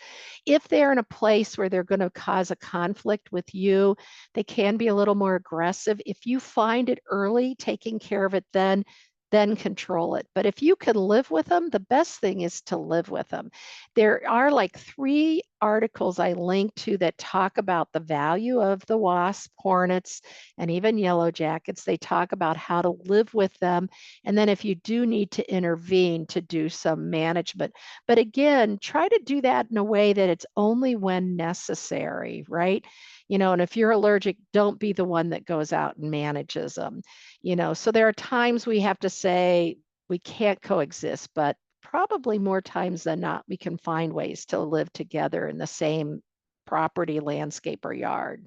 If they're in a place where they're going to cause a conflict with you, they can be a little more aggressive. If you find it early, taking care of it then, then control it. But if you can live with them, the best thing is to live with them. There are like 3 articles I linked to that talk about the value of the wasp, hornets, and even yellow jackets. They talk about how to live with them. And then if you do need to intervene, to do some management. But again, try to do that in a way that it's only when necessary, right? And if you're allergic, don't be the one that goes out and manages them. So there are times we have to say we can't coexist, but probably more times than not, we can find ways to live together in the same property, landscape, or yard.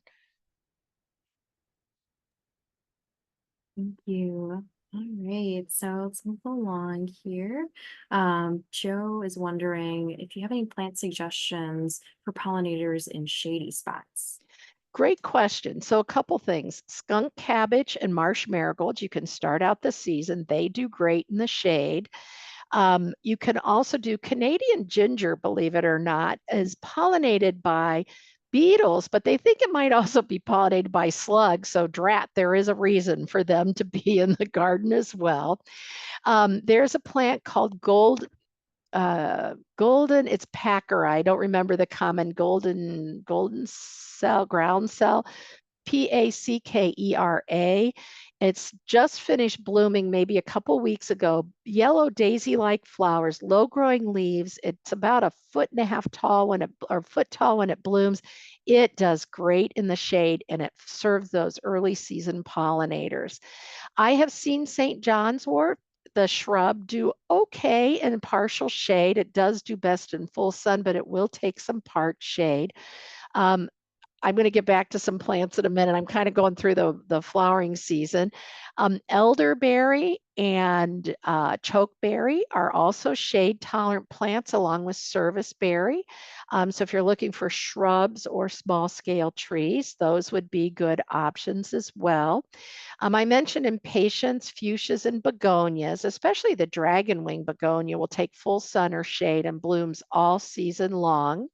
Thank you. All right, so let's move along here. Joe is wondering if you have any plant suggestions for pollinators in shady spots. Great question. So a couple things. Skunk cabbage and marsh marigolds, you can start out the season. They do great in the shade. You can also do Canadian ginger, believe it or not, is pollinated by beetles, but they think it might also be pollinated by slugs. So drat, there is a reason for them to be in the garden as well. There's a plant called golden, it's packer. I don't remember the common golden cell, ground cell, Packera. It's just finished blooming maybe a couple weeks ago. Yellow daisy-like flowers, low-growing leaves. It's about a foot and a half tall or foot tall when it blooms. It does great in the shade and it serves those early season pollinators. I have seen St. John's wort, the shrub, do okay in partial shade. It does do best in full sun, but it will take some part shade. Um, I'm going to get back to some plants in a minute. I'm kind of going through the flowering season. Elderberry and chokeberry are also shade tolerant plants along with serviceberry. So if you're looking for shrubs or small scale trees, those would be good options as well. I mentioned impatiens, fuchsias, and begonias, especially the dragonwing begonia will take full sun or shade and blooms all season long.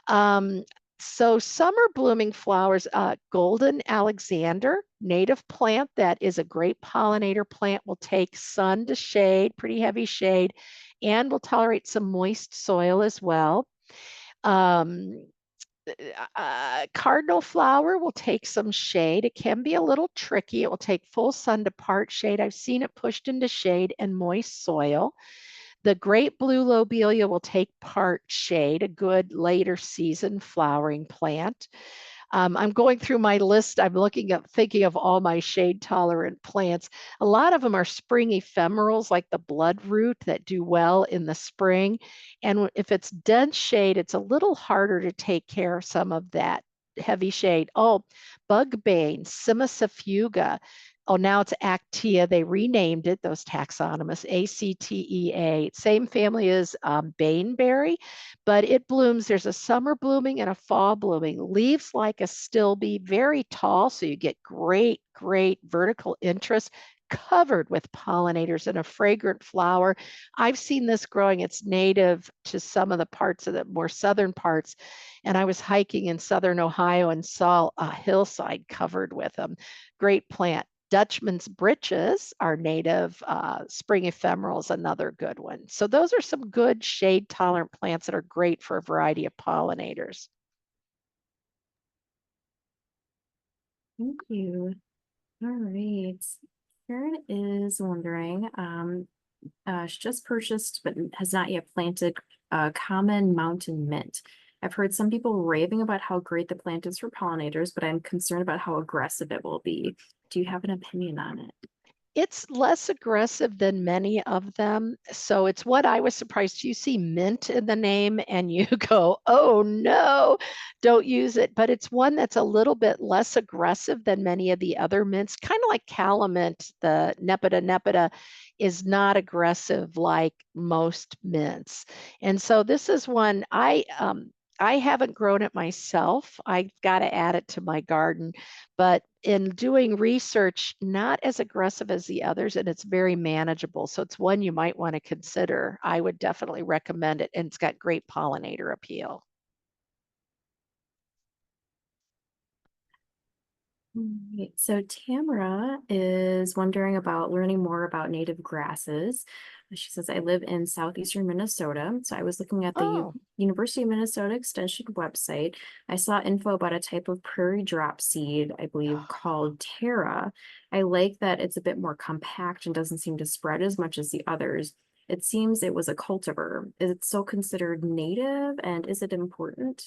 Um, so summer blooming flowers, golden Alexander, native plant that is a great pollinator plant, will take sun to shade, pretty heavy shade, and will tolerate some moist soil as well. Um, Cardinal flower will take some shade. It can be a little tricky. It will take full sun to part shade. I've seen it pushed into shade and moist soil. The great blue lobelia will take part shade, a good later season flowering plant. I'm going through my list. I'm thinking of all my shade tolerant plants. A lot of them are spring ephemerals like the bloodroot that do well in the spring. And if it's dense shade, it's a little harder to take care of some of that heavy shade. Oh, bugbane, Cimicifuga. Oh, now it's Actea. They renamed it, those taxonomists, Actea. Same family as baneberry, but it blooms. There's a summer blooming and a fall blooming. Leaves like a stilbe, very tall, so you get great, great vertical interest, covered with pollinators and a fragrant flower. I've seen this growing. It's native to some of the parts of the more southern parts. And I was hiking in southern Ohio and saw a hillside covered with them. Great plant. Dutchman's breeches are native. Spring ephemerals, another good one. So those are some good shade tolerant plants that are great for a variety of pollinators. Thank you. All right. Karen is wondering, she just purchased but has not yet planted common mountain mint. I've heard some people raving about how great the plant is for pollinators, but I'm concerned about how aggressive it will be. Do you have an opinion on it? It's less aggressive than many of them. So it's what I was surprised. You see mint in the name and you go, oh no, don't use it. But it's one that's a little bit less aggressive than many of the other mints, kind of like calamint, the nepeta is not aggressive like most mints. And so this is one I haven't grown it myself. I've got to add it to my garden, but in doing research, not as aggressive as the others, and it's very manageable. So it's one you might want to consider. I would definitely recommend it, and it's got great pollinator appeal. Right. So Tamara is wondering about learning more about native grasses. She says, I live in southeastern Minnesota. So I was looking at the Oh, University of Minnesota Extension website. I saw info about a type of prairie drop seed, I believe, called Terra. I like that it's a bit more compact and doesn't seem to spread as much as the others. It seems it was a cultivar. Is it still considered native and is it important?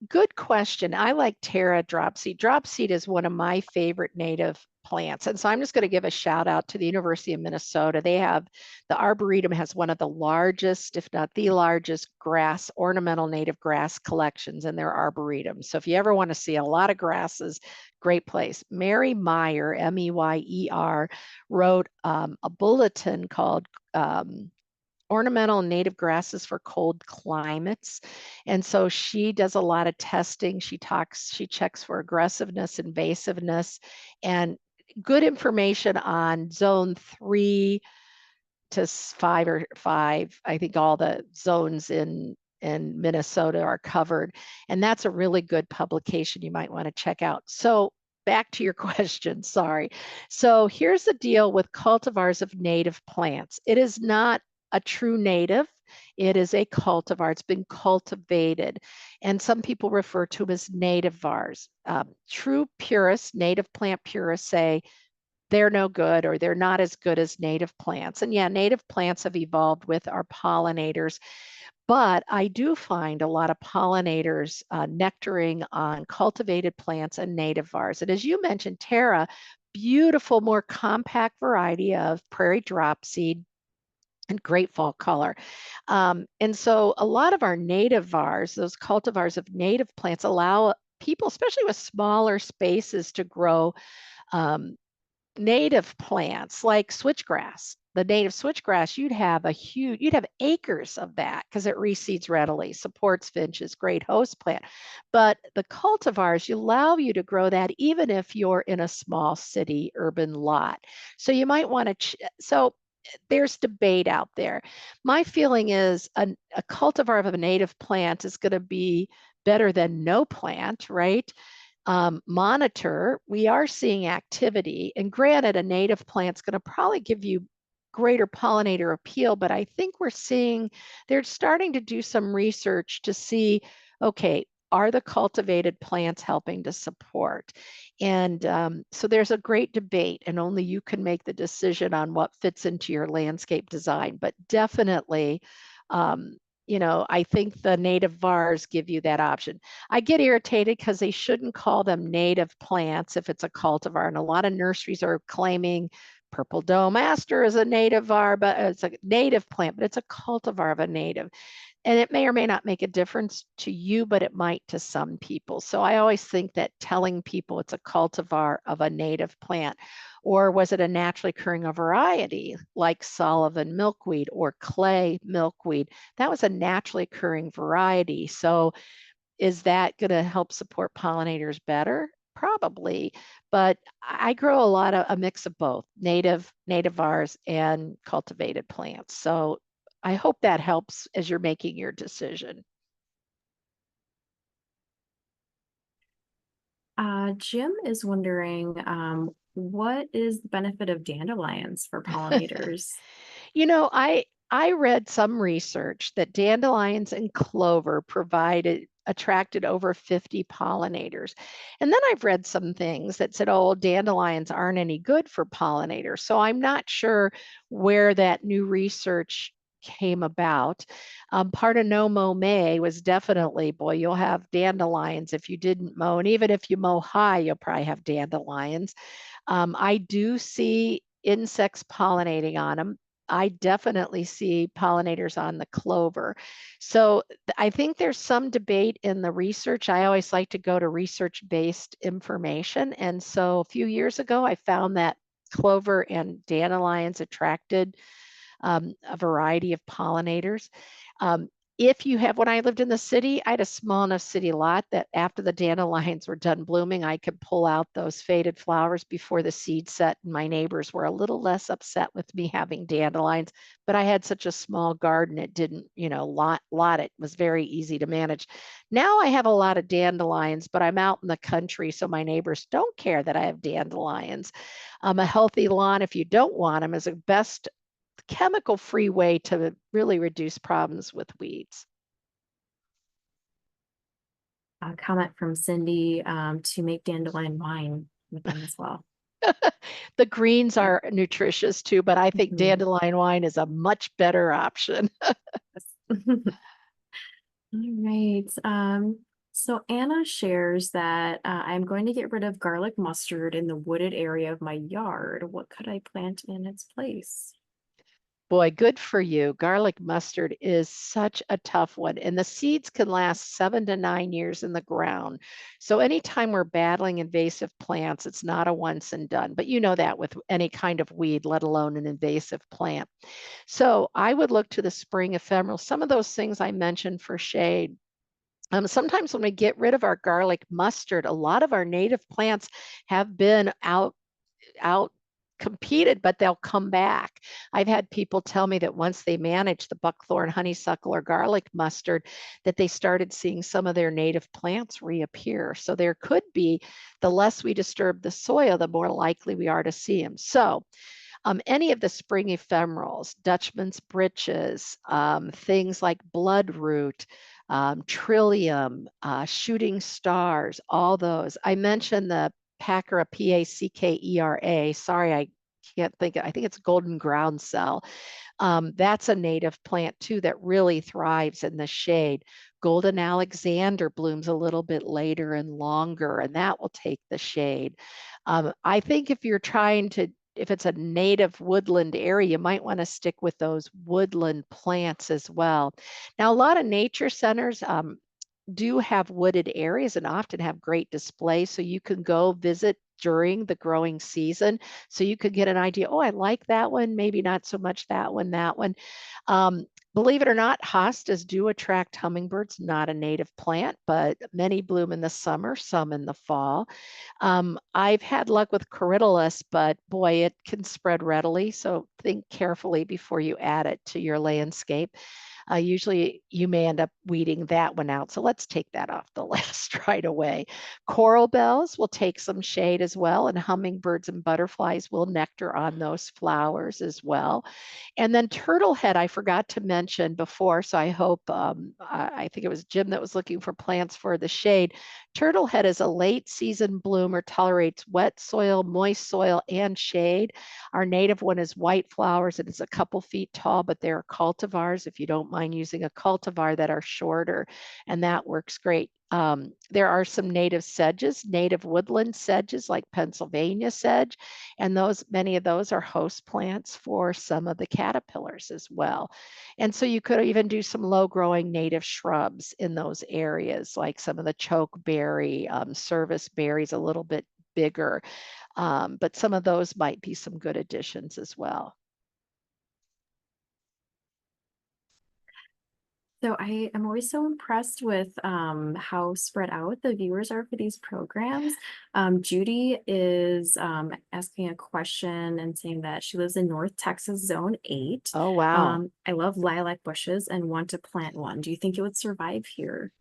good question. I like Terra dropseed. Dropseed is one of my favorite native plants. And so I'm just going to give a shout out to the University of Minnesota. They have the Arboretum has one of the largest, if not the largest, grass, ornamental native grass collections in their Arboretum. So if you ever want to see a lot of grasses, great place. Mary Meyer, Meyer, wrote a bulletin called Ornamental and Native Grasses for Cold Climates. And so she does a lot of testing. She checks for aggressiveness, invasiveness, and good information on zone 3 to 5 or 5. I think all the zones in Minnesota are covered. And that's a really good publication you might want to check out. So back to your question, sorry. So here's the deal with cultivars of native plants. It is not a true native. It is a cultivar. It's been cultivated. And some people refer to them as nativars. True purists, native plant purists say they're no good or they're not as good as native plants. And yeah, native plants have evolved with our pollinators, but I do find a lot of pollinators nectaring on cultivated plants and nativars. And as you mentioned, Tara, beautiful, more compact variety of prairie dropseed and great fall color. And so a lot of our nativars, those cultivars of native plants, allow people, especially with smaller spaces, to grow um, native plants like switchgrass. The native switchgrass, you'd have acres of that because it reseeds readily, supports finches, great host plant. But the cultivars, you allow you to grow that even if you're in a small city urban lot. So you might want to, so there's debate out there. My feeling is a cultivar of a native plant is going to be better than no plant, right? Monitor, we are seeing activity. And granted, a native plant's going to probably give you greater pollinator appeal, but I think they're starting to do some research to see, okay, are the cultivated plants helping to support? And so there's a great debate, and only you can make the decision on what fits into your landscape design. But definitely, um, I think the native vars give you that option. I get irritated because they shouldn't call them native plants if it's a cultivar. And a lot of nurseries are claiming purple dome aster is a native var, but it's a native plant, but it's a cultivar of a native. And it may or may not make a difference to you, but it might to some people. So I always think that telling people it's a cultivar of a native plant, or was it a naturally occurring variety like Sullivan milkweed or clay milkweed? That was a naturally occurring variety. So is that going to help support pollinators better? Probably, but I grow a mix of both nativars and cultivated plants. So I hope that helps as you're making your decision. Jim is wondering, what is the benefit of dandelions for pollinators? You know, I read some research that dandelions and clover attracted over 50 pollinators. And then I've read some things that said, oh, dandelions aren't any good for pollinators. So I'm not sure where that new research came about. Part of no mow May was definitely, boy, you'll have dandelions if you didn't mow. And even if you mow high, you'll probably have dandelions. I do see insects pollinating on them. I definitely see pollinators on the clover. So I think there's some debate in the research. I always like to go to research-based information. And so a few years ago, I found that clover and dandelions attracted a variety of pollinators. Um, If you have, when I lived in the city, I had a small enough city lot that after the dandelions were done blooming, I could pull out those faded flowers before the seed set. And my neighbors were a little less upset with me having dandelions, but I had such a small garden, it didn't, lot it was very easy to manage. Now I have a lot of dandelions, but I'm out in the country, so my neighbors don't care that I have dandelions. A healthy lawn, if you don't want them, is a best chemical-free way to really reduce problems with weeds. A comment from Cindy to make dandelion wine with them as well. The greens are nutritious too, but I think Mhm. dandelion wine is a much better option. All right. So Anna shares that I'm going to get rid of garlic mustard in the wooded area of my yard. What could I plant in its place? Boy, good for you. Garlic mustard is such a tough one, and the seeds can last 7 to 9 years in the ground. So anytime we're battling invasive plants, it's not a once and done, but you know that with any kind of weed, let alone an invasive plant. So I would look to the spring ephemeral, some of those things I mentioned for shade. Sometimes when we get rid of our garlic mustard, a lot of our native plants have been out competed, but they'll come back. I've had people tell me that once they manage the buckthorn, honeysuckle, or garlic mustard, that they started seeing some of their native plants reappear. So there could be, the less we disturb the soil, the more likely we are to see them. So any of the spring ephemerals, Dutchman's breeches, things like bloodroot, trillium, shooting stars, all those. I mentioned the Packera, Packera. Sorry, I can't think. I think it's golden groundsel. That's a native plant too that really thrives in the shade. Golden Alexander blooms a little bit later and longer, and that will take the shade. I think if you're trying to, if it's a native woodland area, you might want to stick with those woodland plants as well. Now, a lot of nature centers do have wooded areas and often have great displays, so you can go visit during the growing season, so you could get an idea. Oh, I like that one, maybe not so much that one, that one. um, Believe it or not, hostas do attract hummingbirds, not a native plant, but many bloom in the summer, some in the fall. I've had luck with corydalus, but boy, it can spread readily, so think carefully before you add it to your landscape. Usually you may end up weeding that one out. So let's take that off the list right away. Coral bells will take some shade as well, and hummingbirds and butterflies will nectar on those flowers as well. And then turtle head, I forgot to mention before, so I hope, I think it was Jim that was looking for plants for the shade. Turtle head is a late season bloomer, tolerates wet soil, moist soil, and shade. Our native one is white flowers and it's a couple feet tall, but there are cultivars, if you don't mind using a cultivar, that are shorter, and that works great. There are some native sedges, native woodland sedges like Pennsylvania sedge, and many of those are host plants for some of the caterpillars as well. And so you could even do some low growing native shrubs in those areas, like some of the chokeberry, service berries, a little bit bigger. But some of those might be some good additions as well. So I am always so impressed with how spread out the viewers are for these programs. Judy is asking a question and saying that she lives in North Texas Zone 8. Oh, wow. I love lilac bushes and want to plant one. Do you think it would survive here?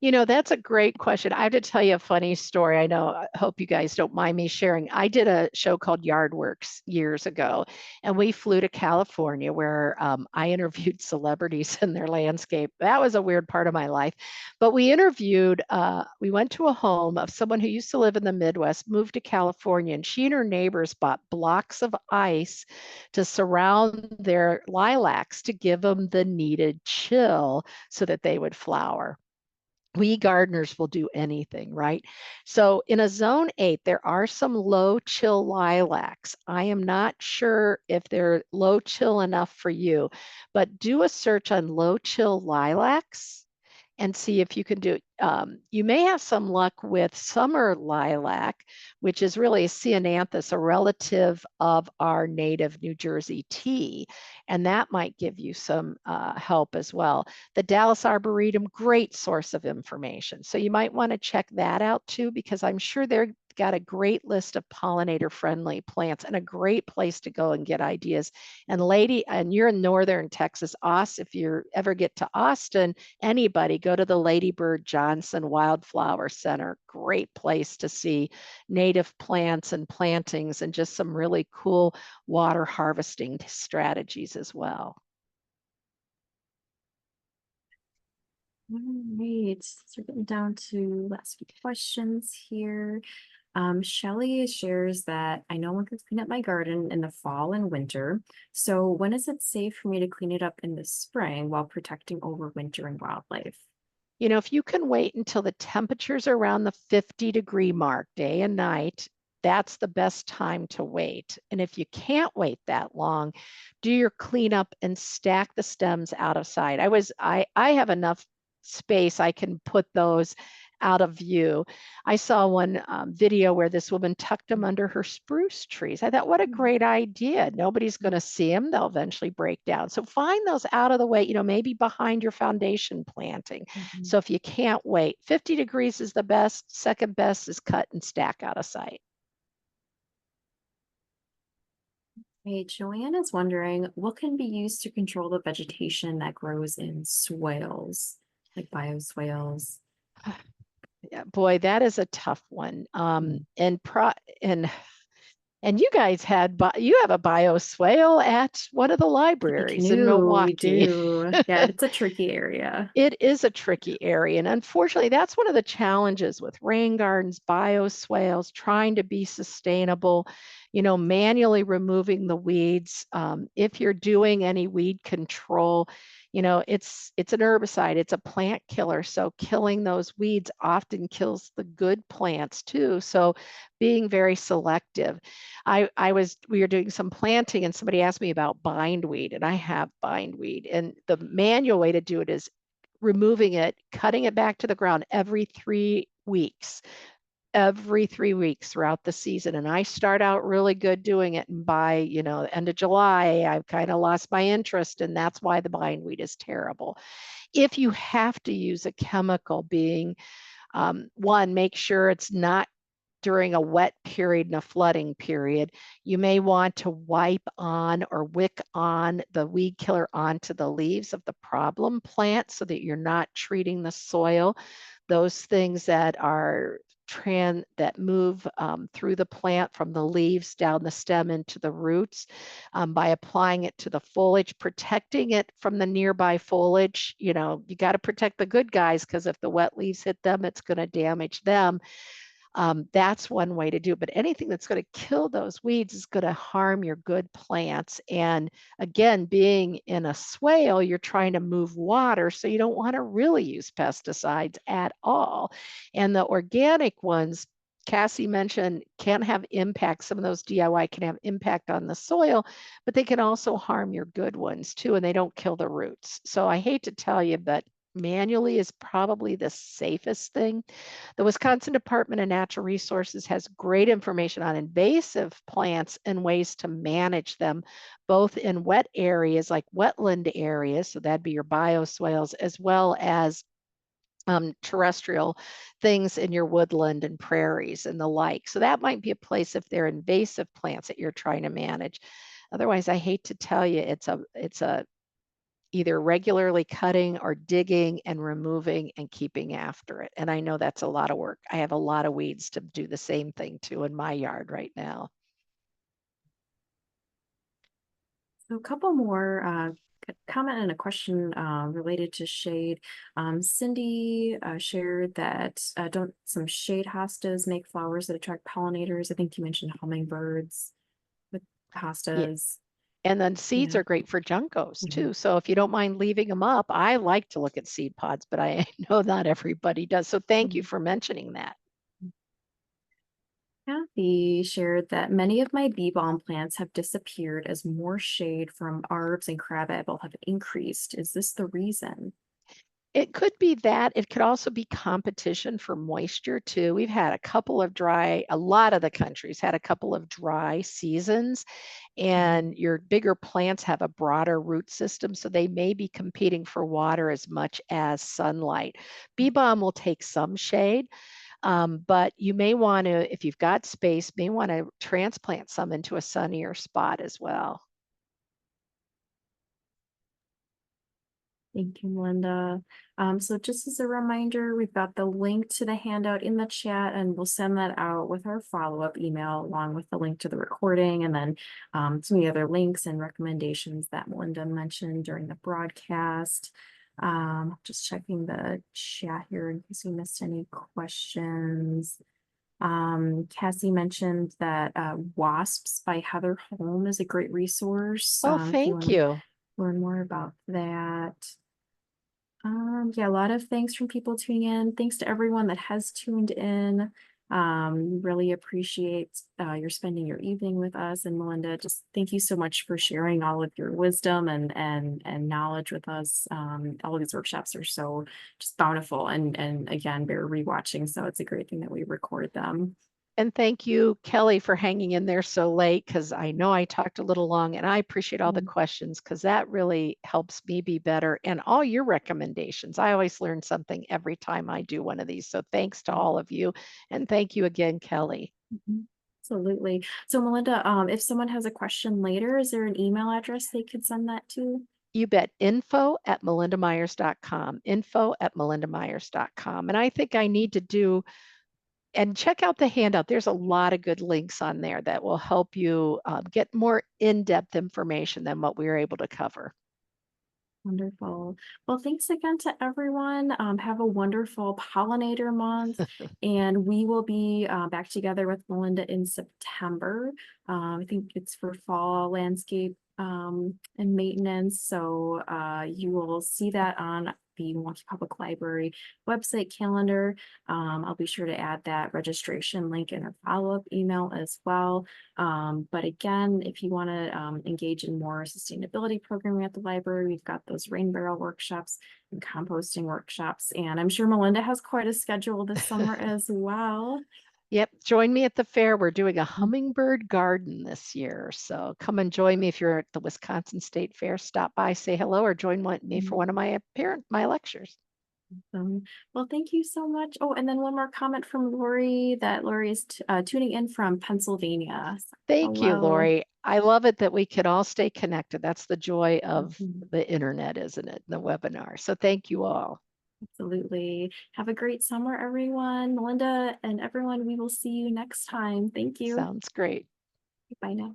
That's a great question. I have to tell you a funny story. I hope you guys don't mind me sharing. I did a show called Yardworks years ago, and we flew to California where I interviewed celebrities in their landscape. That was a weird part of my life. But we went to a home of someone who used to live in the Midwest, moved to California, and she and her neighbors bought blocks of ice to surround their lilacs to give them the needed chill so that they would flower. We gardeners will do anything, right? So in a zone 8, there are some low chill lilacs. I am not sure if they're low chill enough for you, but do a search on low chill lilacs and see if you can do it. You may have some luck with summer lilac, which is really a ceananthus, a relative of our native New Jersey tea, and that might give you some help as well. The Dallas Arboretum, great source of information. So you might want to check that out too, because I'm sure they're got a great list of pollinator friendly plants and a great place to go and get ideas. And you're in northern Texas, if you ever get to Austin, anybody go to the Lady Bird Johnson Wildflower Center. Great place to see native plants and plantings and just some really cool water harvesting strategies as well. All right, so we're getting down to last few questions here. Shelly shares that I no longer clean up my garden in the fall and winter. So when is it safe for me to clean it up in the spring while protecting overwintering wildlife? You know, if you can wait until the temperatures are around the 50-degree mark day and night, that's the best time to wait. And if you can't wait that long, do your cleanup and stack the stems out of sight. I have enough space I can put those out of view. I saw one video where this woman tucked them under her spruce trees. I thought, what a great idea. Nobody's going to see them. They'll eventually break down. So find those out of the way, maybe behind your foundation planting. Mhm. So if you can't wait, 50 degrees is the best. Second best is cut and stack out of sight. Hey, Joanne is wondering what can be used to control the vegetation that grows in swales, like bioswales? Yeah, boy, that is a tough one. Mm. And and you guys you have a bioswale at one of the Tippy libraries in canoe, we Milwaukee. do. Yeah, it's a tricky area. It is a tricky area. And unfortunately, that's one of the challenges with rain gardens, bioswales, trying to be sustainable, manually removing the weeds. If you're doing any weed control, it's an herbicide, it's a plant killer. So killing those weeds often kills the good plants too. So being very selective. We were doing some planting and somebody asked me about bindweed, and I have bindweed. And the manual way to do it is removing it, cutting it back to the ground every 3 weeks throughout the season. And I start out really good doing it. And by, the end of July, I've kind of lost my interest. And that's why the bindweed is terrible. If you have to use a chemical, one, make sure it's not during a wet period and a flooding period. You may want to wipe on or wick on the weed killer onto the leaves of the problem plant so that you're not treating the soil. Those things that move through the plant from the leaves down the stem into the roots, by applying it to the foliage, protecting it from the nearby foliage. You got to protect the good guys, because if the wet leaves hit them, it's going to damage them. That's one way to do it. But anything that's going to kill those weeds is going to harm your good plants. And again, being in a swale, you're trying to move water, so you don't want to really use pesticides at all. And the organic ones, Cassie mentioned, can have impact. Some of those DIY can have impact on the soil, but they can also harm your good ones too, and they don't kill the roots. So I hate to tell you, but manually is probably the safest thing. The Wisconsin Department of Natural Resources has great information on invasive plants and ways to manage them, both in wet areas like wetland areas, so that'd be your bioswales, as well as terrestrial things in your woodland and prairies and the like. So that might be a place if they're invasive plants that you're trying to manage. Otherwise, I hate to tell you, it's a either regularly cutting or digging and removing and keeping after it. And I know that's a lot of work. I have a lot of weeds to do the same thing to in my yard right now. So a couple more comment and a question related to shade. Cindy shared that don't some shade hostas make flowers that attract pollinators? I think you mentioned hummingbirds with Yeah. hostas. And then seeds Yeah. are great for juncos Mhm. too. So if you don't mind leaving them up, I like to look at seed pods, but I know not everybody does. So thank you Mhm. for mentioning that. Kathy shared that many of my bee balm plants have disappeared as more shade from arbs and crabapple have increased. Is this the reason? It could be that. It could also be competition for moisture too. We've had a lot of the countries had a couple of dry seasons, Mhm. and your bigger plants have a broader root system, so they may be competing for water as much as sunlight. Bee balm will take some shade, but you may want to, if you've got space, may want to transplant some into a sunnier spot as well. Thank you, Melinda. So just as a reminder, we've got the link to the handout in the chat, and we'll send that out with our follow-up email along with the link to the recording, and then some of the other links and recommendations that Melinda mentioned during the broadcast. Just checking the chat here in case we missed any questions. Cassie mentioned that Wasps by Heather Holm is a great resource Oh, if you thank want to you. learn more about that. Yeah, a lot of thanks from people tuning in. Thanks to everyone that has tuned in. Really appreciate your spending your evening with us. And Melinda, just thank you so much for sharing all of your wisdom and knowledge with us. All of these workshops are so just bountiful and again, they're rewatching, so it's a great thing that we record them. And thank you, Kelly, for hanging in there so late because I know I talked a little long and I appreciate all the Mm, questions because that really helps me be better and all your recommendations. I always learn something every time I do one of these. So thanks to all of you. And thank you again, Kelly. mhm. Absolutely. So Melinda, if someone has a question later, is there an email address they could send that to? You bet. Info@melindamyers.com. Info@melindamyers.com. And I think I need to do and check out the handout. There's a lot of good links on there that will help you get more in-depth information than what we were able to cover. Wonderful. Well, thanks again to everyone. Have a wonderful pollinator month, and we will be back together with Melinda in September. I think it's for fall landscape and maintenance. So you will see that on the Milwaukee Public Library website calendar. I'll be sure to add that registration link in our follow-up email as well. But again, if you want to engage in more sustainability programming at the library, we've got those rain barrel workshops and composting workshops. And I'm sure Melinda has quite a schedule this summer as well. Yep, join me at the fair. We're doing a hummingbird garden this year. So come and join me if you're at the Wisconsin State Fair. Stop by, say hello, or me for one of my lectures. Well, thank you so much. Oh, and then one more comment from Lori that Lori is tuning in from Pennsylvania. So, Thank you, hello. Lori. I love it that we can all stay connected. That's the joy of Mhm. the internet, isn't it? The webinar. So thank you all. Absolutely. Have a great summer, everyone. Melinda and everyone, we will see you next time. Thank you. Sounds great. Bye now.